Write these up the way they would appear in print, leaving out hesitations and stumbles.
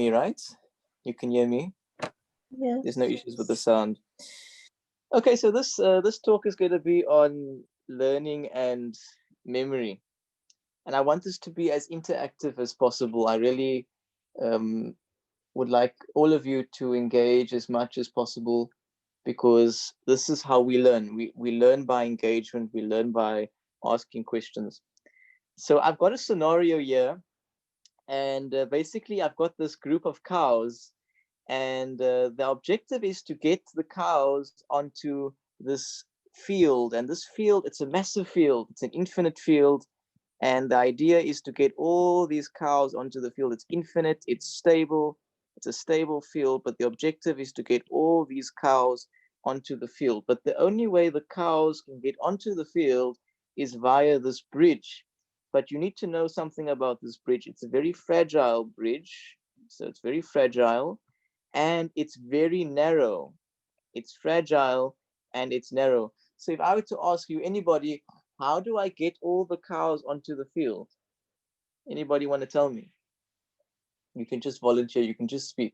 me, right? You can hear me? Yes. There's no issues with the sound. Okay, so this talk is going to be on learning and memory. And I want this to be as interactive as possible. I really would like all of you to engage as much as possible, because this is how we learn. We learn by engagement. We learn by asking questions. So I've got a scenario here, and basically I've got this group of cows, and the objective is to get the cows onto this field. And this field, it's a massive field. It's an infinite field. And the idea is to get all these cows onto the field. It's infinite, it's stable, it's a stable field, but the objective is to get all these cows onto the field. But the only way the cows can get onto the field is via this bridge. But you need to know something about this bridge. It's a very fragile bridge. So it's very fragile, and it's very narrow. It's fragile and it's narrow. So if I were to ask you, anybody, how do I get all the cows onto the field? Anybody want to tell me? You can just volunteer, you can just speak.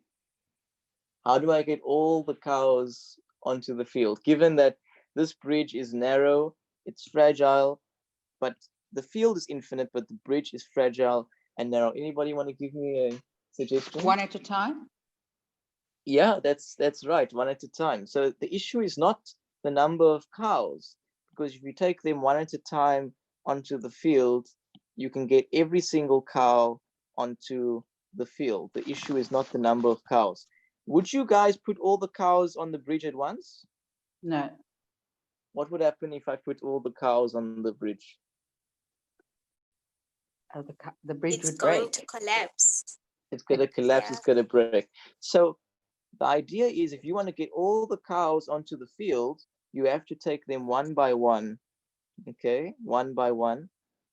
How do I get all the cows onto the field? Given that this bridge is narrow, it's fragile, but the field is infinite, but the bridge is fragile and narrow. Anybody want to give me a suggestion? One at a time? Yeah, that's right, one at a time. So the issue is not the number of cows, because if you take them one at a time onto the field, you can get every single cow onto the field. The issue is not the number of cows. Would you guys put all the cows on the bridge at once? No. What would happen if I put all the cows on the bridge? The bridge It's would going break. to collapse. It's going to collapse, Yeah. it's going to break. So the idea is, if you want to get all the cows onto the field, you have to take them one by one, okay, one by one,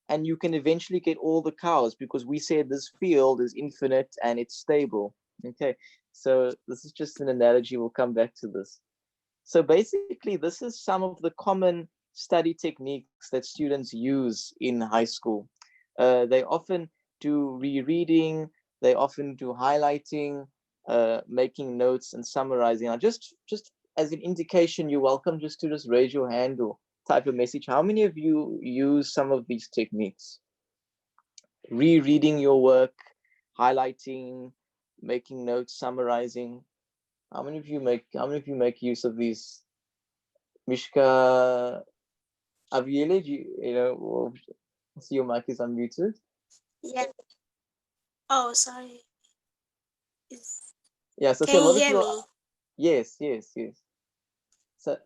and you can eventually get all the cows, because we said this field is infinite and it's stable, okay? So this is just an analogy, we'll come back to this. So basically, this is some of the common study techniques that students use in high school. They often do rereading, they often do highlighting, making notes and summarizing. Now, just as an indication, you're welcome just to raise your hand or type a message. How many of you use some of these techniques? Rereading your work, highlighting, making notes, summarizing. How many of you make use of these? Mishka, Aviele, you know, see your mic is unmuted. Yeah. Oh, sorry. Yeah, so Can a lot you of hear you. me? Yes. So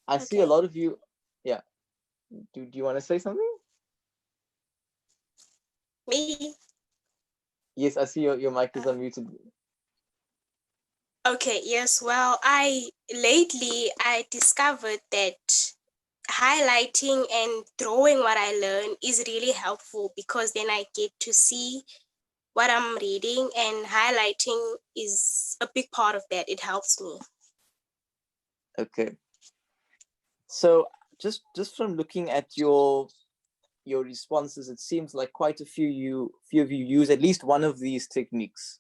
I see a Okay. lot of you. Yeah. Do you want to say something? Me? Yes, I see your mic is unmuted. Okay, yes. Well, lately I discovered that highlighting and drawing what I learn is really helpful, because then I get to see what I'm reading, and highlighting is a big part of that. It helps me. Okay. So just from looking at your responses, it seems like quite a few of you use at least one of these techniques: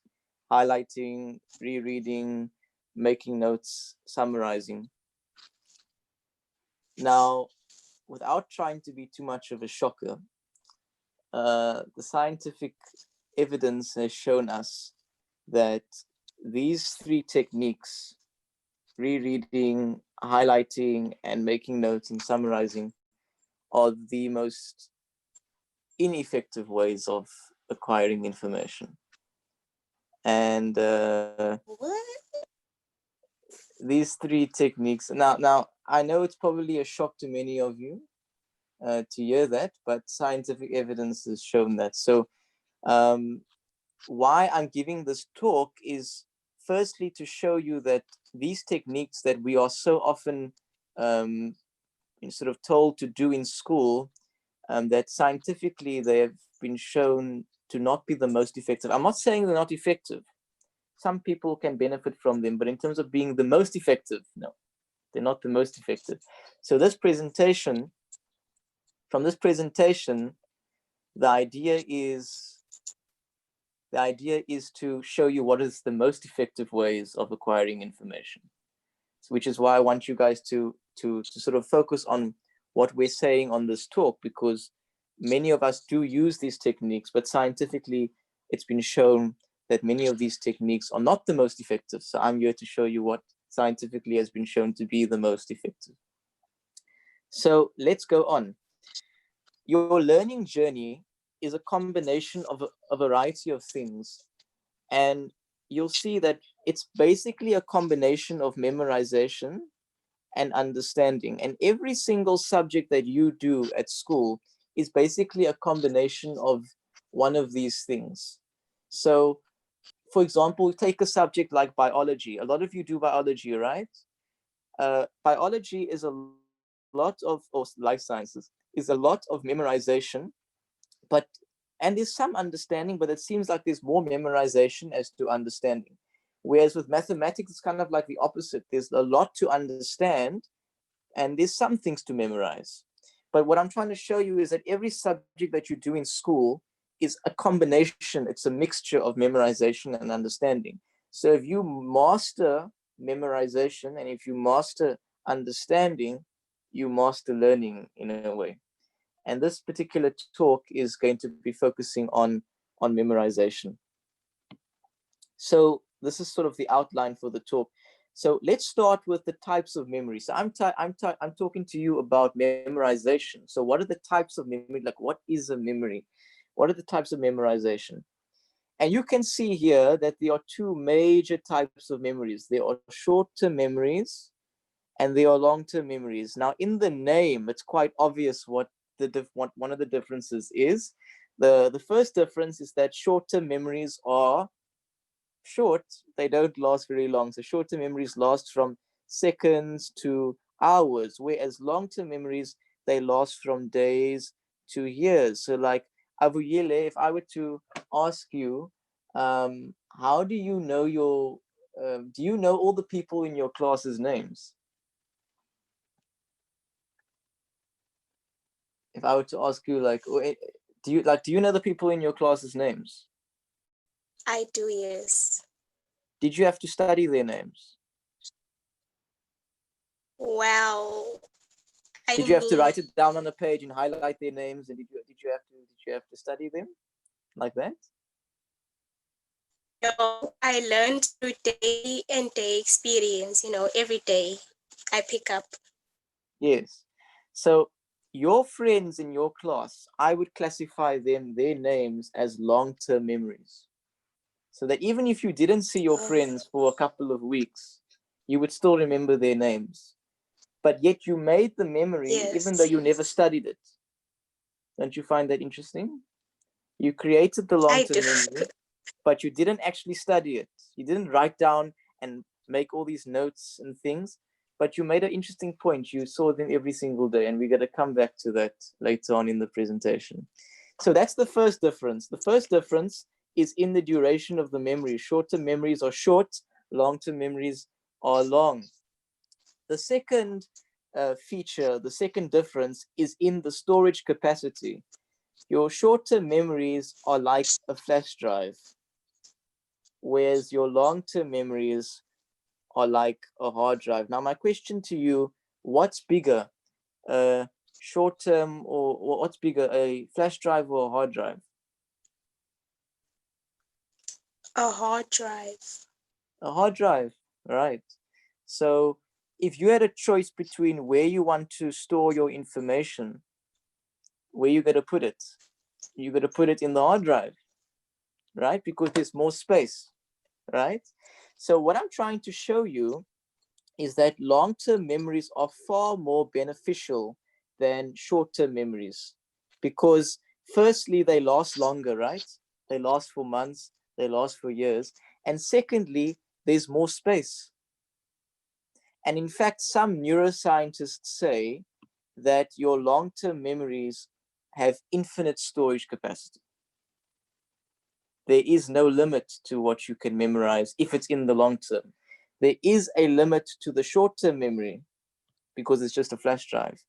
highlighting, rereading, making notes, summarizing. Now, without trying to be too much of a shocker, the scientific evidence has shown us that these three techniques, rereading, highlighting, and making notes and summarizing, are the most ineffective ways of acquiring information. And What? these three techniques, now I know it's probably a shock to many of you to hear that, but scientific evidence has shown that. So why I'm giving this talk is firstly to show you that these techniques that we are so often sort of told to do in school, that scientifically they have been shown to not be the most effective. I'm not saying they're not effective. Some people can benefit from them, but in terms of being the most effective, no, they're not the most effective. So from this presentation, the idea is the idea is to show you what is the most effective ways of acquiring information. So, which is why I want you guys to sort of focus on what we're saying on this talk, because many of us do use these techniques, but scientifically it's been shown that many of these techniques are not the most effective. So I'm here to show you what scientifically has been shown to be the most effective. So let's go on. Your learning journey is a combination of a variety of things. And you'll see that it's basically a combination of memorization and understanding. And every single subject that you do at school is basically a combination of one of these things. So, for example, take a subject like biology. A lot of you do biology, right? Biology is a lot of, or life sciences, is a lot of memorization, but and there's some understanding, but it seems like there's more memorization as to understanding. Whereas with mathematics, it's kind of like the opposite. There's a lot to understand, and there's some things to memorize. But what I'm trying to show you is that every subject that you do in school is a combination, it's a mixture of memorization and understanding. So if you master memorization and if you master understanding, you master learning in a way. And this particular talk is going to be focusing on memorization. So this is sort of the outline for the talk. So let's start with the types of memory. So I'm talking to you about memorization. So what are the types of memory? Like, what is a memory? What are the types of memorization? And you can see here that there are two major types of memories. There are short-term memories and there are long-term memories. Now, in the name, it's quite obvious what one of the differences is. The first difference is that short-term memories are short, they don't last very long. So short-term memories last from seconds to hours, whereas long-term memories, they last from days to years. So like Avuyele, if I were to ask you, how do you know do you know all the people in your class's names? If I were to ask you, like, do you know the people in your class's names? I do, yes. Did you have to study their names? Well, I Did you have to mean, write it down on a page and highlight their names? And did you have to study them like that? no, I learned through day and day experience, every day I pick up. Yes. So your friends in your class, I would classify their names as long-term memories. So that even if you didn't see your friends for a couple of weeks, you would still remember their names. But yet you made the memory even though Yes, you never studied it. Don't you find that interesting? You created the I do. long-term memory, but you didn't actually study it. You didn't write down and make all these notes and things, but you made an interesting point. You saw them every single day, and we're going to come back to that later on in the presentation. So that's the first difference. The first difference is in the duration of the memory. Short-term memories are short, long-term memories are long. The second feature, the second difference is in the storage capacity. Your short-term memories are like a flash drive, whereas your long-term memories are like a hard drive. Now, my question to you, what's bigger, a short-term or what's bigger, a flash drive or a hard drive? A hard drive. A hard drive, right? So if you had a choice between where you want to store your information, where you got to put it, you got to put it in the hard drive, right? Because there's more space, right? So what I'm trying to show you is that long-term memories are far more beneficial than short-term memories, because firstly, they last longer, right? They last for months, they last for years. And secondly, there's more space. And in fact, some neuroscientists say that your long-term memories have infinite storage capacity. There is no limit to what you can memorize if it's in the long term. There is a limit to the short-term memory because it's just a flash drive.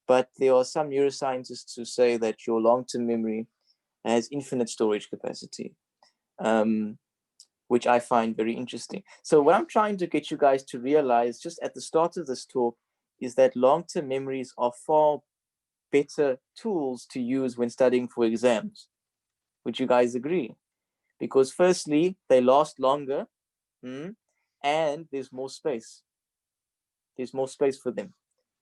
But there are some neuroscientists who say that your long-term memory has infinite storage capacity. which I find very interesting. So what I'm trying to get you guys to realize just at the start of this talk is that long-term memories are far better tools to use when studying for exams. Would you guys agree? Because firstly, they last longer, and there's more space. There's more space for them.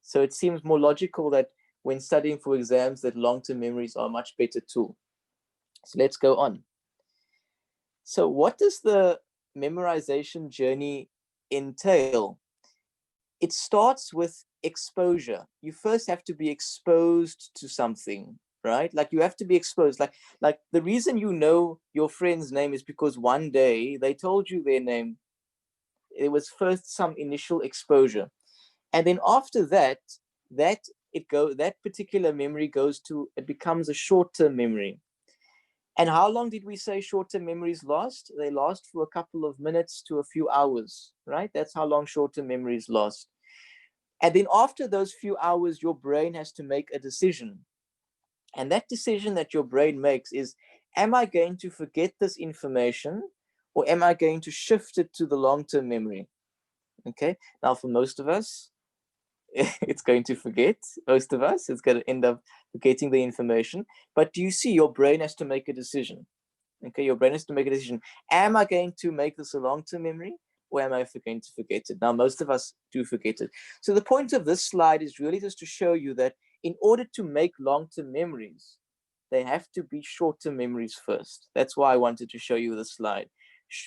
So it seems more logical that when studying for exams, that long-term memories are a much better tool. So let's go on. So what does the memorization journey entail? It starts with exposure. You first have to be exposed to something, right? Like you have to be exposed. Like the reason you know your friend's name is because one day they told you their name. It was first some initial exposure. And then after that, that particular memory it becomes a short-term memory. And how long did we say short-term memories last? They last for a couple of minutes to a few hours, right? That's how long short-term memories last. And then after those few hours, your brain has to make a decision. And that decision that your brain makes is, am I going to forget this information, or am I going to shift it to the long-term memory? Okay, now for most of us, it's going to forget. Most of us, it's going to end up forgetting the information. But do you see, your brain has to make a decision. Okay, your brain has to make a decision. Am I going to make this a long-term memory, or am I going to forget it? Now, most of us do forget it. So the point of this slide is really just to show you that in order to make long-term memories, they have to be short-term memories first. That's why I wanted to show you this slide.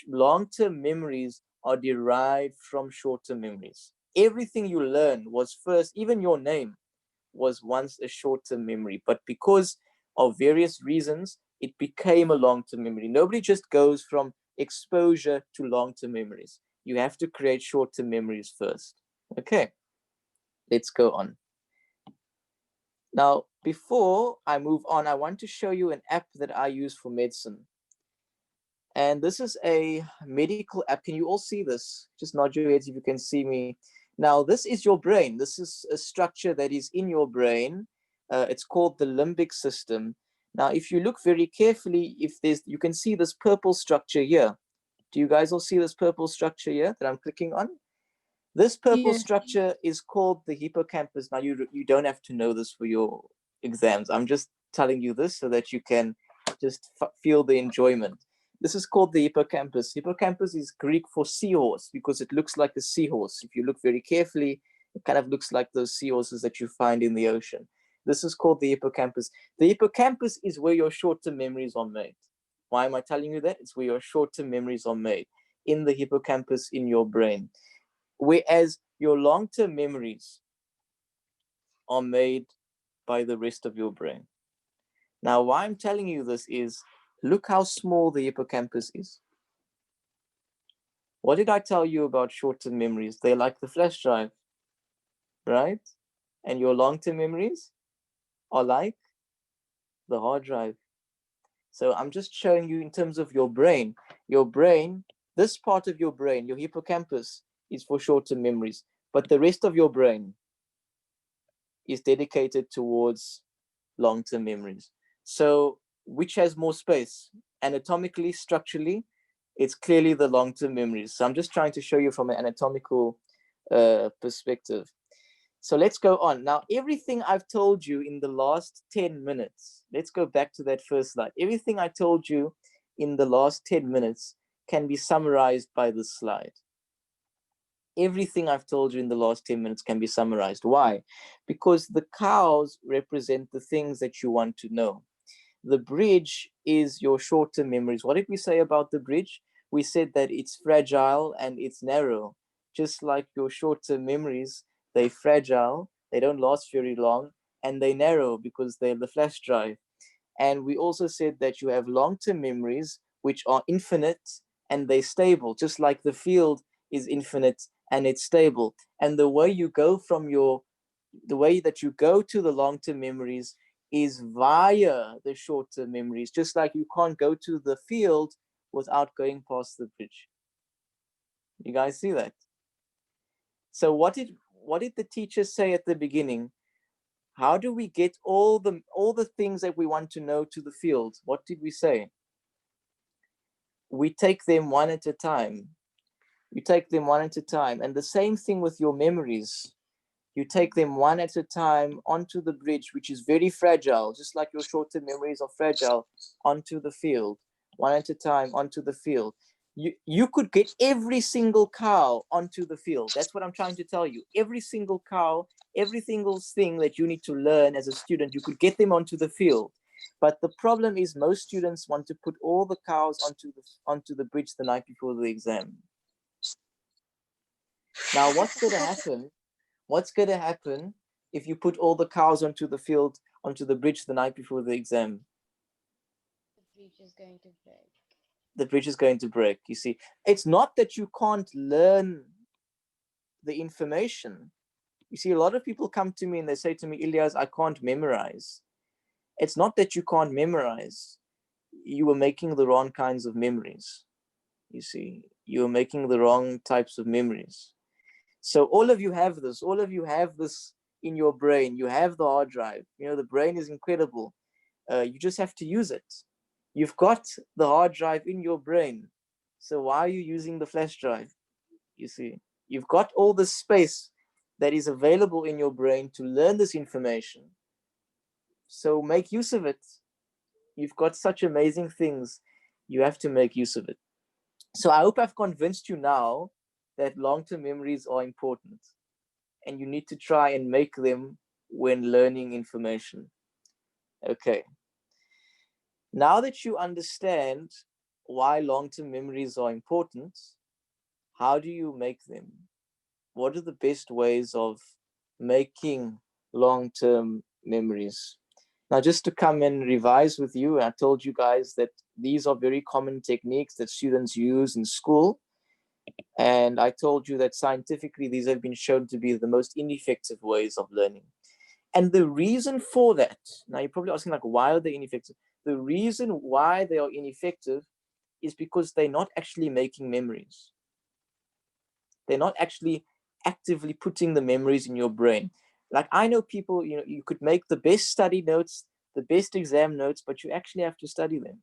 Long-term memories are derived from short-term memories. Everything you learn was first, even your name was once a short-term memory, but because of various reasons, it became a long-term memory. Nobody just goes from exposure to long-term memories. You have to create short-term memories first. Okay, let's go on. Now, before I move on, I want to show you an app that I use for medicine. And this is a medical app. Can you all see this? Just nod your heads if you can see me. Now, this is your brain. This is a structure that is in your brain. It's called the limbic system. Now, if you look very carefully, you can see this purple structure here. Do you guys all see this purple structure here that I'm clicking on? This purple structure is called the hippocampus. Now, you don't have to know this for your exams. I'm just telling you this so that you can just feel the enjoyment. This is called the hippocampus. Hippocampus is Greek for seahorse because it looks like a seahorse. If you look very carefully, it kind of looks like those seahorses that you find in the ocean. This is called the hippocampus. The hippocampus is where your short-term memories are made. Why am I telling you that? It's where your short-term memories are made, in the hippocampus in your brain. Whereas your long-term memories are made by the rest of your brain. Now, why I'm telling you this is, look how small the hippocampus is. What did I tell you about short-term memories? They're like the flash drive, right? And your long-term memories are like the hard drive. So I'm just showing you in terms of your brain. Your brain, this part of your brain, your hippocampus, is for short-term memories, but the rest of your brain is dedicated towards long-term memories. So which has more space? Anatomically, structurally, it's clearly the long-term memories. So I'm just trying to show you from an anatomical perspective. So let's go on. Now, everything I've told you in the last 10 minutes, let's go back to that first slide. Everything I told you in the last 10 minutes can be summarized by this slide. Everything I've told you in the last 10 minutes can be summarized. Why? Because the cows represent the things that you want to know. The bridge is your short-term memories. What did we say about the bridge? We said that it's fragile and it's narrow. Just like your short-term memories, they're fragile, they don't last very long, and they're narrow because they're the flash drive. And we also said that you have long-term memories, which are infinite and they're stable, just like the field is infinite and it's stable. And the way you go from the way that you go to the long-term memories is via the short-term memories, just like you can't go to the field without going past the bridge. You guys see that? So what did the teacher say at the beginning? How do we get all the things that we want to know to the field? What did we say? we take them one at a time. You take them one at a time. And the same thing with your memories. You take them one at a time onto the bridge, which is very fragile, just like your short-term memories are fragile, onto the field, one at a time onto the field. You could get every single cow onto the field. That's what I'm trying to tell you. Every single cow, every single thing that you need to learn as a student, you could get them onto the field. But the problem is most students want to put all the cows onto the bridge the night before the exam. Now, what's going to happen? What's going to happen if you put all the cows onto the field, onto the bridge the night before the exam? The bridge is going to break. The bridge is going to break. You see, it's not that you can't learn the information. You see, a lot of people come to me and they say to me, Ilyaas, I can't memorize. It's not that you can't memorize. You were making the wrong kinds of memories. You see, you were making the wrong types of memories. So all of you have this. All of you have this in your brain. You have the hard drive. You know, the brain is incredible. You just have to use it. You've got the hard drive in your brain. So why are you using the flash drive? You see, you've got all this space that is available in your brain to learn this information. So make use of it. You've got such amazing things. You have to make use of it. So I hope I've convinced you now that long-term memories are important and you need to try and make them when learning information. Okay. Now that you understand why long-term memories are important, how do you make them? What are the best ways of making long-term memories? Now, just to come and revise with you, I told you guys that these are very common techniques that students use in school. And I told you that scientifically, these have been shown to be the most ineffective ways of learning. And the reason for that, now you're probably asking, like, why are they ineffective? The reason why they are ineffective is because they're not actually making memories. They're not actually actively putting the memories in your brain. Like, I know people, you know, you could make the best study notes, the best exam notes, but you actually have to study them.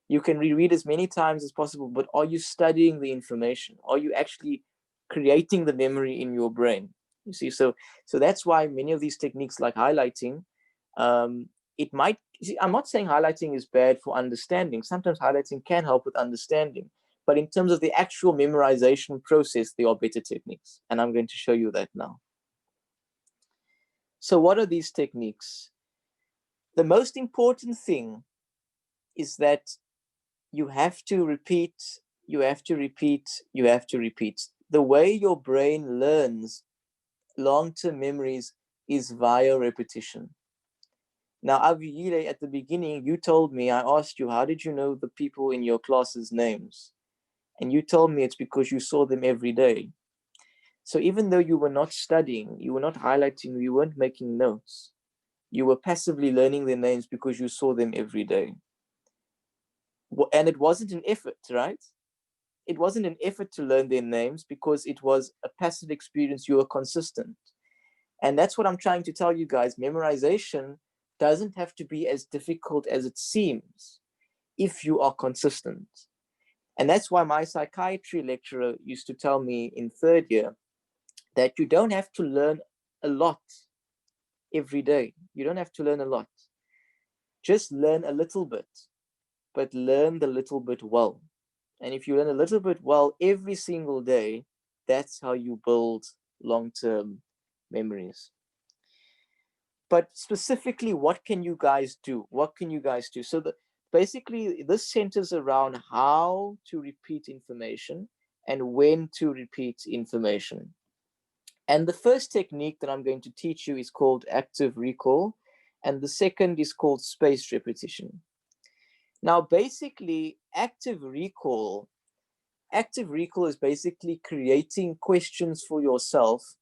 You can reread as many times as possible, but are you studying the information? Are you actually creating the memory in your brain? You see, so that's why many of these techniques like highlighting, it might, see, I'm not saying highlighting is bad for understanding. Sometimes highlighting can help with understanding, but in terms of the actual memorization process, there are better techniques. And I'm going to show you that now. So what are these techniques? The most important thing is that you have to repeat, you have to repeat, you have to repeat. The way your brain learns long-term memories is via repetition. Now, Aviyile, at the beginning, you told me, I asked you, how did you know the people in your class's names? And you told me it's because you saw them every day. So even though you were not studying, you were not highlighting, you weren't making notes, you were passively learning their names because you saw them every day. And it wasn't an effort, right? It wasn't an effort to learn their names because it was a passive experience. You were consistent. And that's what I'm trying to tell you guys. Memorization doesn't have to be as difficult as it seems if you are consistent. And that's why my psychiatry lecturer used to tell me in third year that you don't have to learn a lot every day. You don't have to learn a lot. Just learn a little bit, but learn the little bit well. And if you learn a little bit well every single day, that's how you build long-term memories. But specifically, what can you guys do? What can you guys do? So basically, this centers around how to repeat information and when to repeat information. And the first technique that I'm going to teach you is called active recall. And the second is called spaced repetition. Now, basically, active recall is basically creating questions for yourself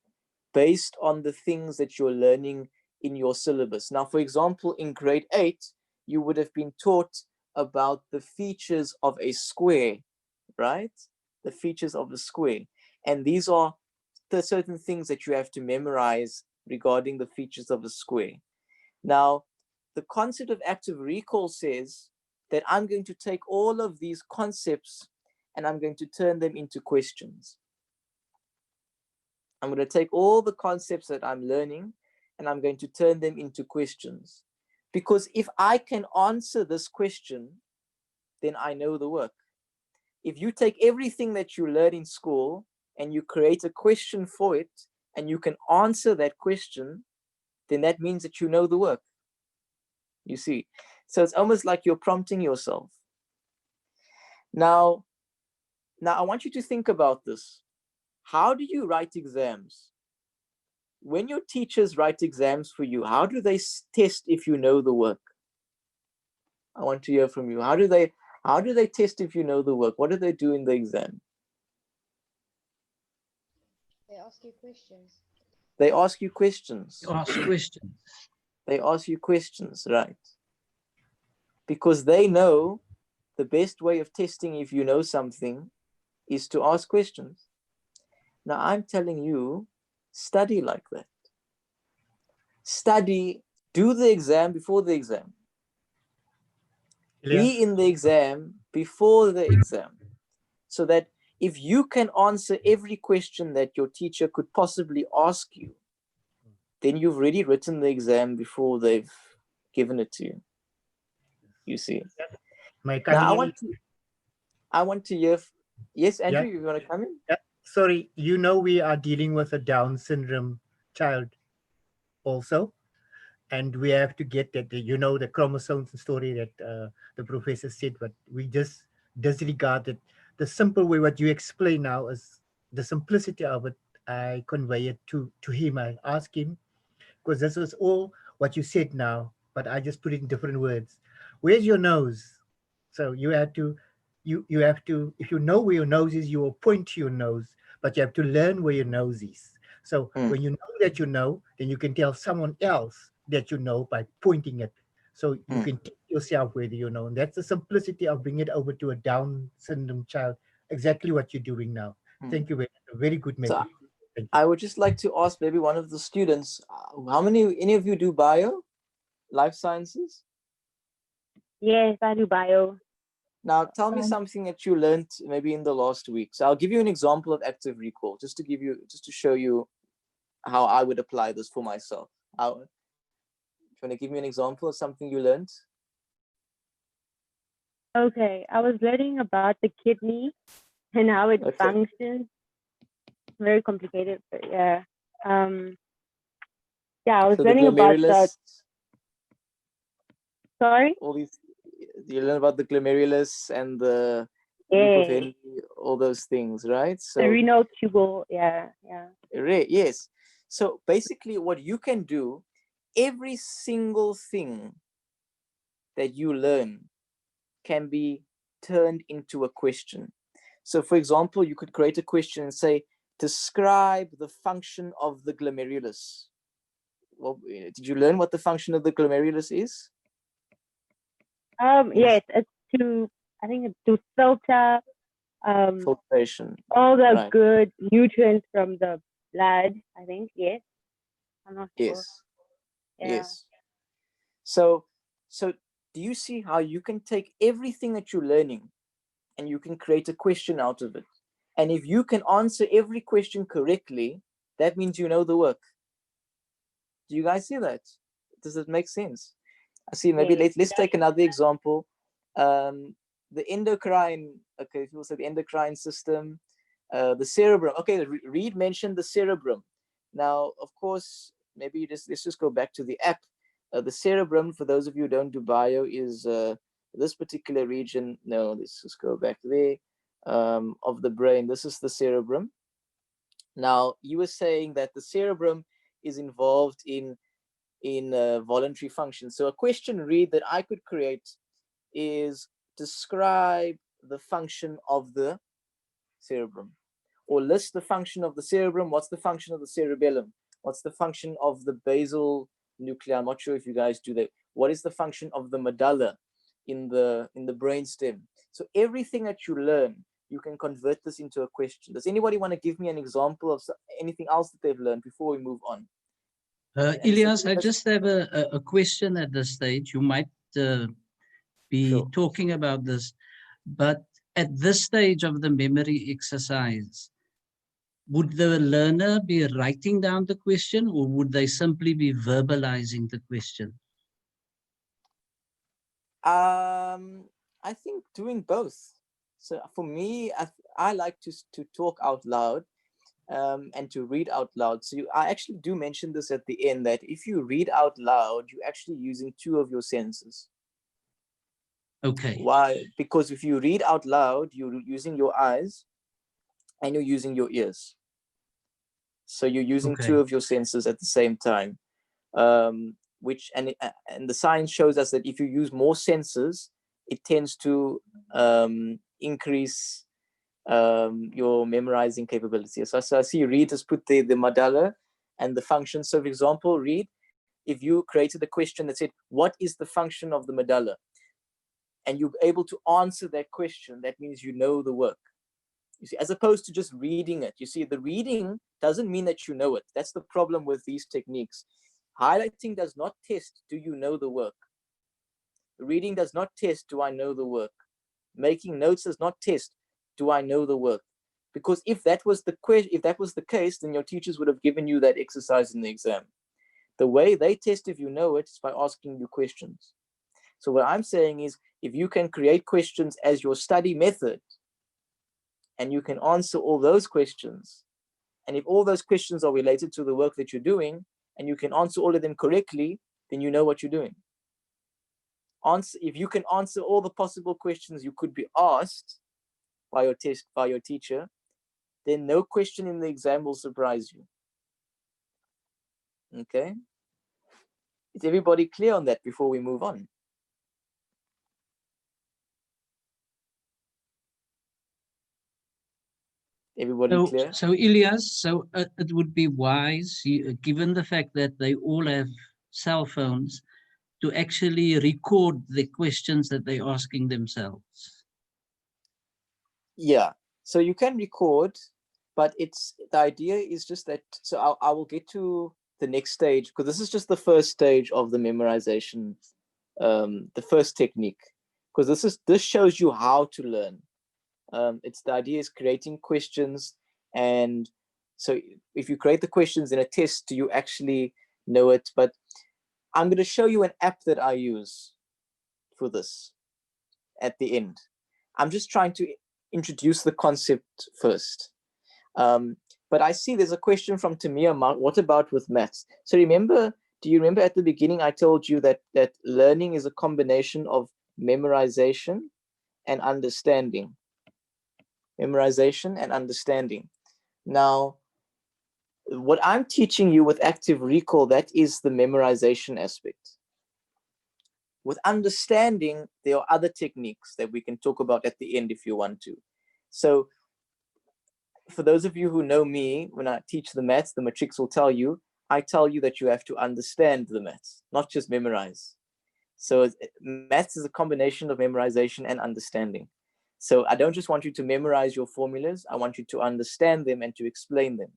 based on the things that you're learning in your syllabus. Now, for example, in grade 8, you would have been taught about the features of a square, right? The features of a square. And these are the certain things that you have to memorize regarding the features of a square. Now, the concept of active recall says that I'm going to take all of these concepts and I'm going to turn them into questions. I'm going to take all the concepts that I'm learning and I'm going to turn them into questions. Because if I can answer this question, then I know the work. If you take everything that you learn in school and you create a question for it and you can answer that question, then that means that you know the work. You see, so it's almost like you're prompting yourself. Now I want you to think about this. How do you write exams? When your teachers write exams for you, how do they test if you know the work? I want to hear from you. How do they test if you know the work? What do they do in the exam? They ask you questions. They ask you questions. Ask questions. They ask you questions, right? Because they know the best way of testing if you know something is to ask questions. Now I'm telling you, study like that. Study, do the exam before the exam. Be in the exam before the exam, so that if you can answer every question that your teacher could possibly ask you, then you've already written the exam before they've given it to you. You see. Now I want to hear. Yes, Andrew, you want to come in? Yeah. Sorry, you know we are dealing with a Down syndrome child also, and we have to get that, you know, the chromosomes story that the professor said, but we just disregarded the simple way. What you explain now is the simplicity of it. I convey it to him. I ask him, because this was all what you said now, but I just put it in different words. Where's your nose? So you have to, you have to, if you know where your nose is, you will point to your nose, but you have to learn where your nose is. So when you know that you know, then you can tell someone else that you know by pointing it. So you can teach yourself whether you know. And that's the simplicity of bringing it over to a Down syndrome child. Exactly what you're doing now. Thank you. A very good message. So I would just like to ask maybe one of the students, any of you do bio, life sciences? Yes, I do bio. Now tell me something that you learned maybe in the last week. So I'll give you an example of active recall, just to show you how I would apply this for myself. Do you want to give me an example of something you learned? Okay, I was learning about the kidney and how it functions. Very complicated, but yeah. Yeah, I was learning about that. Sorry? You learn about the glomerulus and the loop of Henle, all those things, right? So the renal tubule, yeah. Yes. So basically what you can do, every single thing that you learn can be turned into a question. So for example, you could create a question and say, describe the function of the glomerulus. Well, did you learn what the function of the glomerulus is? Yes, it's to, I think it's to filter filtration, all the good nutrients from the blood, I think. Yes. I'm not sure. Yes. So do you see how you can take everything that you're learning and you can create a question out of it? And if you can answer every question correctly, that means you know the work. Do you guys see that? Does it make sense? I see. Maybe let's take another example. The endocrine, okay, people say the endocrine system, the cerebrum. Okay, Reed mentioned the cerebrum. Now, of course, maybe let's just go back to the app. The cerebrum, for those of you who don't do bio, is this particular region. No, let's just go back there, of the brain. This is the cerebrum. Now, you were saying that the cerebrum is involved in voluntary function. So a question, Reed, that I could create is describe the function of the cerebrum, or list the function of the cerebrum. What's the function of the cerebellum? What's the function of the basal nuclei? I'm not sure if you guys do that. What is the function of the medulla in the brainstem? So everything that you learn, you can convert this into a question. Does anybody want to give me an example of anything else that they've learned before we move on? Ilyaas, I just have a question at this stage. You might be Sure. talking about this. But at this stage of the memory exercise, would the learner be writing down the question, or would they simply be verbalizing the question? I think doing both. So for me, I like to talk out loud and to read out loud. So I actually do mention this at the end, that if you read out loud, you're actually using 2 of your senses. Okay. Why? Because if you read out loud, you're using your eyes and you're using your ears. So you're using Okay. 2 of your senses at the same time. Which and the science shows us that if you use more senses, it tends to increase your memorizing capability. So I see Reed has put the madala and the function. So for example, Reed, if you created a question that said, what is the function of the madala? And you're able to answer that question, that means you know the work. You see, as opposed to just reading it. You see, the reading doesn't mean that you know it. That's the problem with these techniques. Highlighting does not test, do you know the work? Reading does not test, do I know the work? Making notes does not test, do I know the work? Because if that was the case, then your teachers would have given you that exercise in the exam. The way they test if you know it is by asking you questions. So what I'm saying is, if you can create questions as your study method, and you can answer all those questions, and if all those questions are related to the work that you're doing, and you can answer all of them correctly, then you know what you're doing. If you can answer all the possible questions you could be asked by your teacher, then no question in the exam will surprise you. Okay? Is everybody clear on that before we move on? Everybody clear? So Ilyaas, it would be wise, given the fact that they all have cell phones, to actually record the questions that they're asking themselves. Yeah, so you can record, but the idea is just that, so I will get to the next stage, because this is just the first stage of the memorization, the first technique, because this shows you how to learn. The idea is creating questions, and so if you create the questions in a test, you actually know it. But I'm going to show you an app that I use for this at the end. I'm just trying to introduce the concept first. But I see there's a question from Tamia. What about with maths? So do you remember at the beginning I told you that learning is a combination of memorization and understanding. Memorization and understanding. Now, what I'm teaching you with active recall, that is the memorization aspect. With understanding, there are other techniques that we can talk about at the end if you want to. So for those of you who know me, when I teach the maths, the matrix will tell you, I tell you that you have to understand the maths, not just memorize. So maths is a combination of memorization and understanding. So I don't just want you to memorize your formulas, I want you to understand them and to explain them,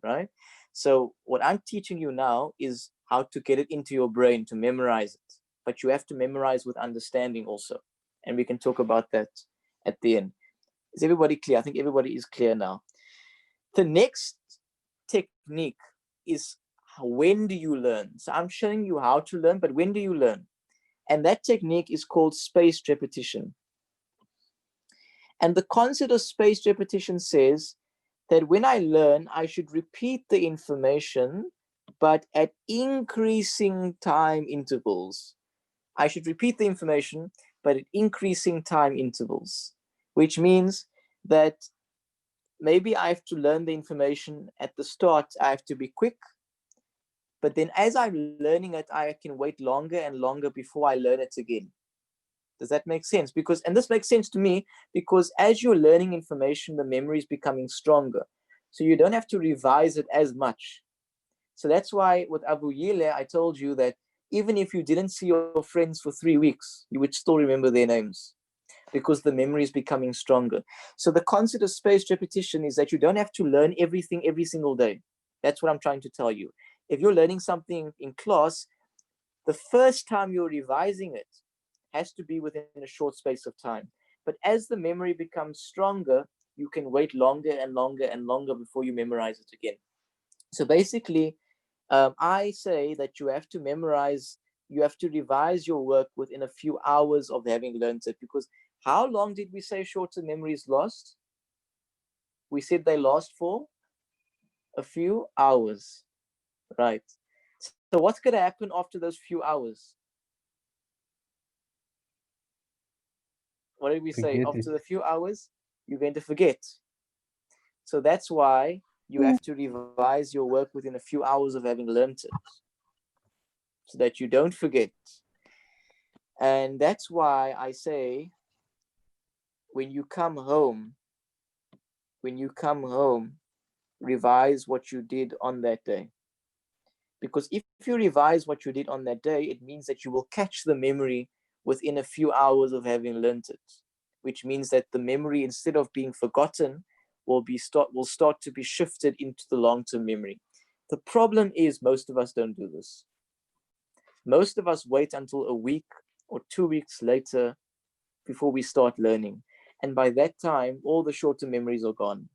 right? So what I'm teaching you now is how to get it into your brain, to memorize it. But you have to memorize with understanding also. And we can talk about that at the end. Is everybody clear? I think everybody is clear now. The next technique is, when do you learn? So I'm showing you how to learn, but when do you learn? And that technique is called spaced repetition. And the concept of spaced repetition says that when I learn, I should repeat the information, but at increasing time intervals. I should repeat the information, but at increasing time intervals, which means that maybe I have to learn the information at the start, I have to be quick, but then as I'm learning it, I can wait longer and longer before I learn it again. Does that make sense? And this makes sense to me, because as you're learning information, the memory is becoming stronger. So you don't have to revise it as much. So that's why with Abu Yile, I told you that even if you didn't see your friends for 3 weeks, you would still remember their names, because the memory is becoming stronger. So the concept of spaced repetition is that you don't have to learn everything every single day. That's what I'm trying to tell you. If you're learning something in class, the first time you're revising it, has to be within a short space of time. But as the memory becomes stronger, you can wait longer and longer and longer before you memorize it again. So basically, I say that you have to memorize, you have to revise your work within a few hours of having learned it. Because how long did we say short-term memories last? We said they last for a few hours, right? So what's going to happen after those few hours? What did we say? After the few hours, you're going to forget. So that's why you have to revise your work within a few hours of having learned it, so that you don't forget. And that's why I say, when you come home, revise what you did on that day. Because if you revise what you did on that day, it means that you will catch the memory within a few hours of having learned it, which means that the memory, instead of being forgotten, will start to be shifted into the long-term memory. The problem is most of us don't do this. Most of us wait until a week or 2 weeks later before we start learning. And by that time, all the short-term memories are gone.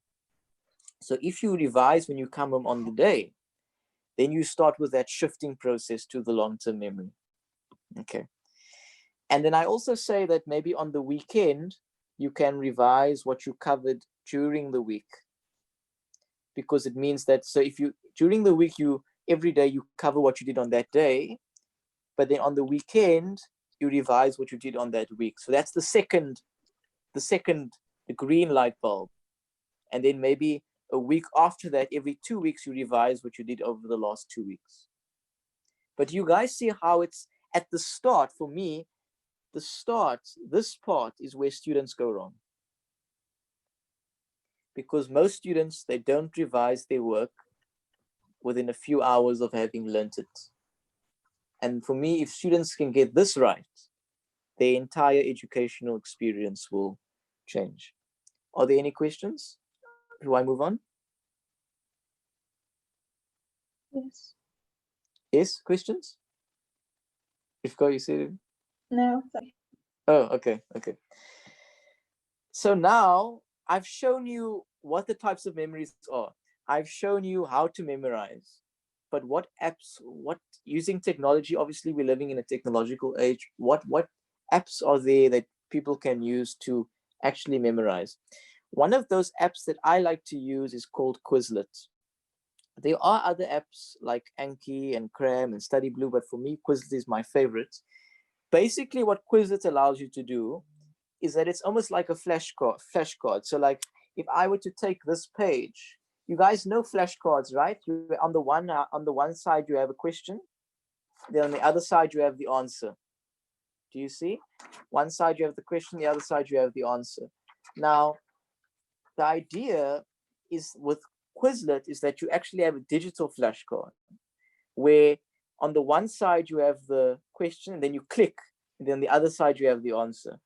So if you revise when you come home on the day, then you start with that shifting process to the long-term memory. Okay. And then I also say that maybe on the weekend, you can revise what you covered during the week. Because it means that, so if you, during the week, every day you cover what you did on that day, but then on the weekend, you revise what you did on that week. So that's the green light bulb. And then maybe a week after that, every 2 weeks, you revise what you did over the last 2 weeks. But you guys see how it's at the start. For me, this part is where students go wrong. Because most students, they don't revise their work within a few hours of having learnt it. And for me, if students can get this right, their entire educational experience will change. Are there any questions? Do I move on? Yes. Yes, questions? You said it? No, sorry. Oh, okay. So now I've shown you what the types of memories are. I've shown you how to memorize. But what apps, using technology, obviously we're living in a technological age, what apps are there that people can use to actually memorize? One of those apps that I like to use is called Quizlet. There are other apps like Anki and Cram and Study Blue, but for me, Quizlet is my favorite. Basically, what Quizlet allows you to do is that it's almost like a flashcard. So like if I were to take this page, you guys know flashcards, right? On the one side, you have a question. Then on the other side, you have the answer. Do you see? One side, you have the question. The other side, you have the answer. Now, the idea is with Quizlet is that you actually have a digital flashcard where on the one side, you have the question, and then you click. And then on the other side, you have the answer.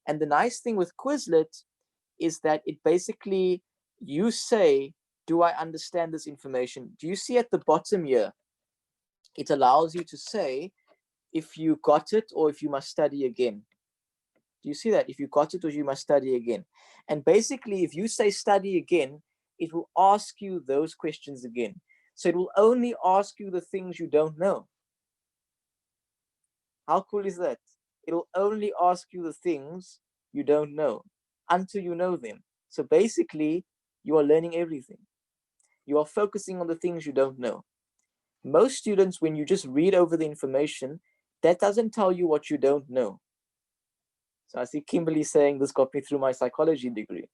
And the nice thing with Quizlet is that it basically, you say, do I understand this information? Do you see at the bottom here, it allows you to say if you got it or if you must study again. Do you see that? If you got it or you must study again. And basically, if you say study again, it will ask you those questions again. So it will only ask you the things you don't know. How cool is that? It will only ask you the things you don't know until you know them. So basically, you are learning everything. You are focusing on the things you don't know. Most students, when you just read over the information, that doesn't tell you what you don't know. So I see Kimberly saying this got me through my psychology degree.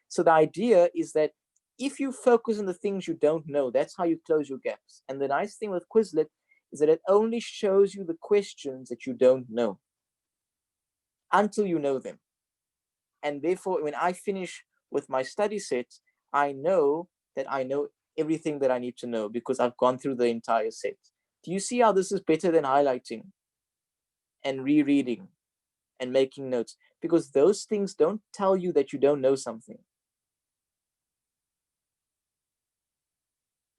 So the idea is that if you focus on the things you don't know, that's how you close your gaps. And the nice thing with Quizlet is that it only shows you the questions that you don't know until you know them. And therefore, when I finish with my study set, I know that I know everything that I need to know because I've gone through the entire set. Do you see how this is better than highlighting and rereading and making notes? Because those things don't tell you that you don't know something.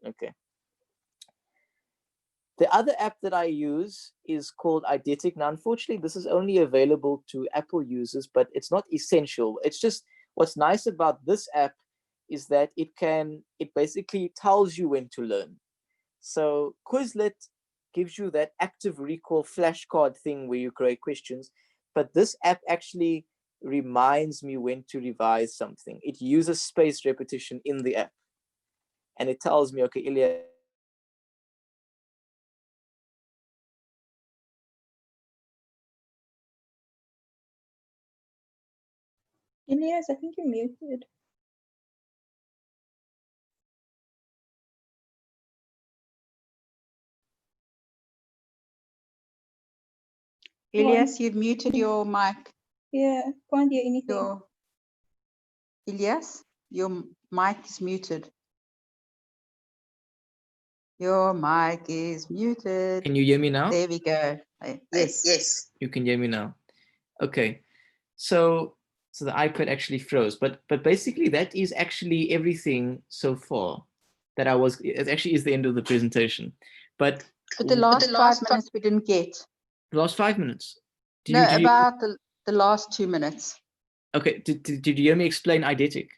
Okay. The other app that I use is called Eidetic. Now, unfortunately, this is only available to Apple users, but it's not essential. It's just what's nice about this app is that it basically tells you when to learn. So Quizlet gives you that active recall flashcard thing where you create questions, but this app actually reminds me when to revise something. It uses spaced repetition in the app, and it tells me, okay, Ilya, Ilyaas, I think you're muted. Ilyaas, you've muted your mic. Yeah, can't hear anything. Your Ilyaas, your mic is muted. Your mic is muted. can you hear me now? There we go. Yes. Yes. You can hear me now. Okay. So the iPad actually froze, but basically that is actually everything so far that it actually is the end of the presentation. But the last 5 minutes we didn't get. the last 5 minutes. About the last 2 minutes. Okay. Did you hear me explain eidetic?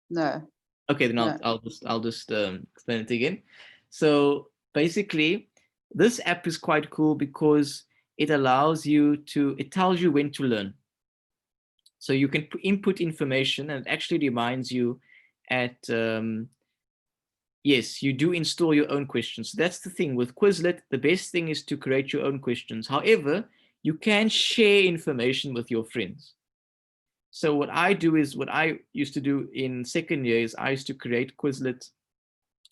No. Okay, then No. I'll just explain it again. So basically, this app is quite cool because it tells you when to learn. So you can input information, and it actually reminds you yes, you do install your own questions. So that's the thing with Quizlet. The best thing is to create your own questions. However, you can share information with your friends. So what I used to do in second year is I used to create Quizlet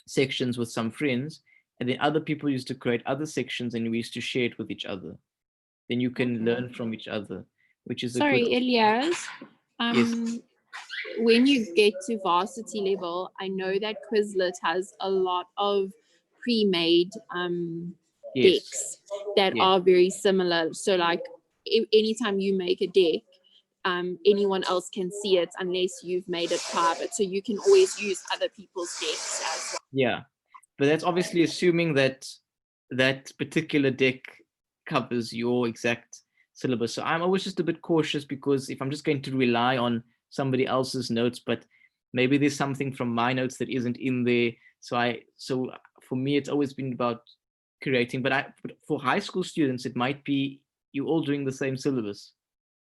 sections with some friends, and then other people used to create other sections, and we used to share it with each other. Then you can learn from each other, which is Sorry, Ilyaas. Yes. When you get to varsity level, I know that Quizlet has a lot of pre-made decks that are very similar. So like anytime you make a deck, anyone else can see it unless you've made it private. So you can always use other people's decks as well. Yeah, but that's obviously assuming that that particular deck covers your exact syllabus. So I'm always just a bit cautious, because if I'm just going to rely on somebody else's notes, but maybe there's something from my notes that isn't in there. So for me, it's always been about creating, but for high school students, it might be you all doing the same syllabus.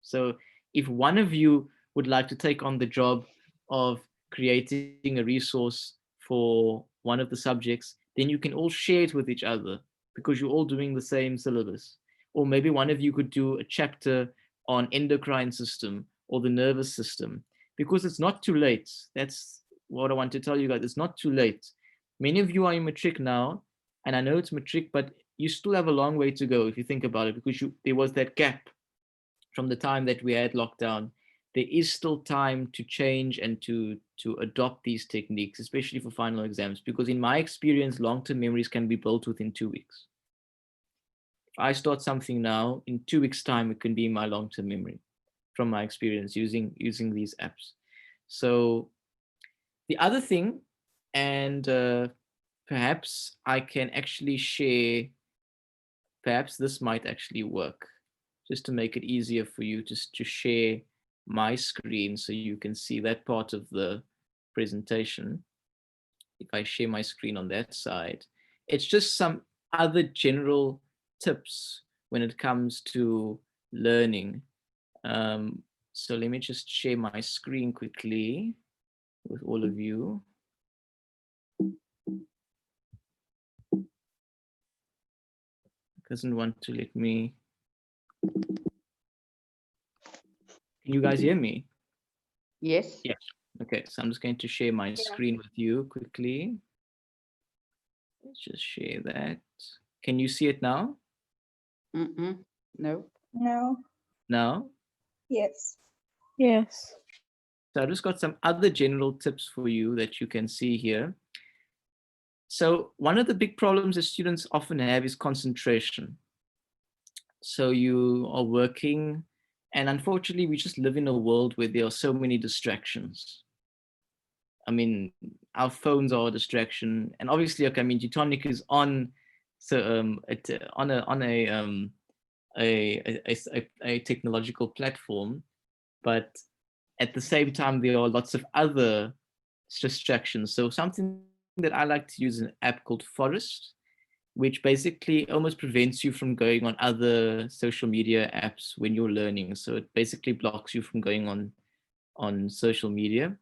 So if one of you would like to take on the job of creating a resource for one of the subjects, then you can all share it with each other because you're all doing the same syllabus. Or maybe one of you could do a chapter on endocrine system or the nervous system, because it's not too late. That's what I want to tell you guys. It's not too late. Many of you are in matric now, and I know it's matric, but you still have a long way to go if you think about it, because there was that gap from the time that we had lockdown. There is still time to change and to adopt these techniques, especially for final exams, because in my experience, long-term memories can be built within 2 weeks. If I start something now, in 2 weeks' time, it can be in my long-term memory from my experience using these apps. So the other thing, and perhaps I can actually share, perhaps this might actually work, just to make it easier for you to share my screen so you can see that part of the presentation. If I share my screen on that side, it's just some other general tips when it comes to learning. So let me just share my screen quickly with all of you. It doesn't want to let me. Can you guys hear me? Yes. Yeah. Okay, so I'm just going to share my screen with you quickly. Let's just share that. Can you see it now? No. No. Now? Yes. Yes. So I just got some other general tips for you that you can see here. So one of the big problems that students often have is concentration. So you are working, and unfortunately, we just live in a world where there are so many distractions. I mean, our phones are a distraction, and obviously, okay, I mean, Teutonic is on, so a technological platform, but at the same time, there are lots of other distractions. So something that I like to use is an app called Forest, which basically almost prevents you from going on other social media apps when you're learning. So it basically blocks you from going on social media.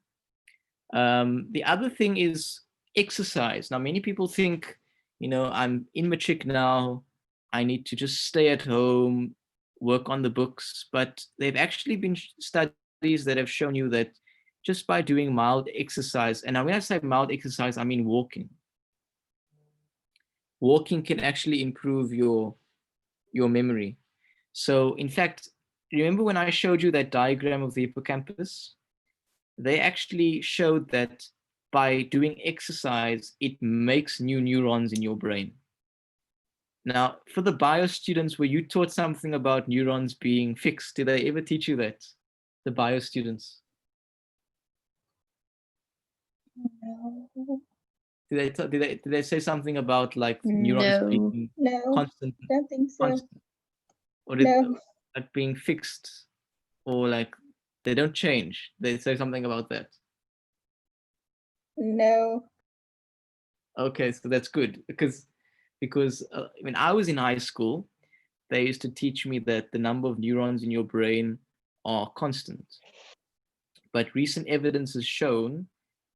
The other thing is exercise. Now, many people think, I'm in matric now, I need to just stay at home, work on the books, but they've actually been studies that have shown you that just by doing mild exercise, and now when I say mild exercise, I mean walking. Walking can actually improve your memory. So in fact, remember when I showed you that diagram of the hippocampus? They actually showed that by doing exercise, it makes new neurons in your brain. Now, for the bio students, were you taught something about neurons being fixed? Did they ever teach you that? The bio students? No. Did they say something about like neurons being constant? Don't think so. Constant? Or like being fixed, or like they don't change? They say something about that. No. Okay, so that's good because when I was in high school, they used to teach me that the number of neurons in your brain are constant. But recent evidence has shown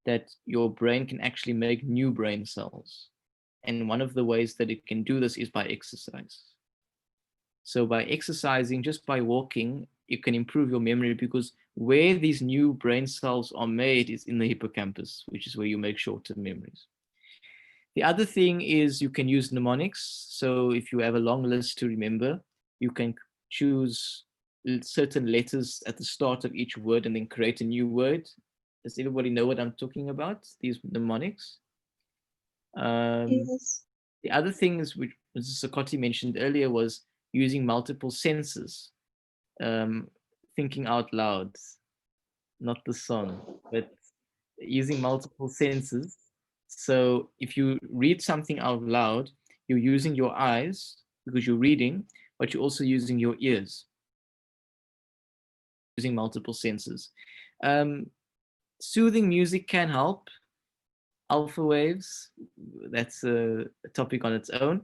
that your brain can actually make new brain cells. And one of the ways that it can do this is by exercise. So by exercising, just by walking, you can improve your memory, because where these new brain cells are made is in the hippocampus, which is where you make short-term memories. The other thing is you can use mnemonics. So if you have a long list to remember, you can choose certain letters at the start of each word and then create a new word. Does everybody know what I'm talking about, these mnemonics? Yes. The other thing is, which Mrs. Sakoti mentioned earlier, was using multiple senses, thinking out loud, not the song, but using multiple senses. So if you read something out loud, you're using your eyes because you're reading, but you're also using your ears, using multiple senses. Soothing music can help. Alpha waves, that's a topic on its own.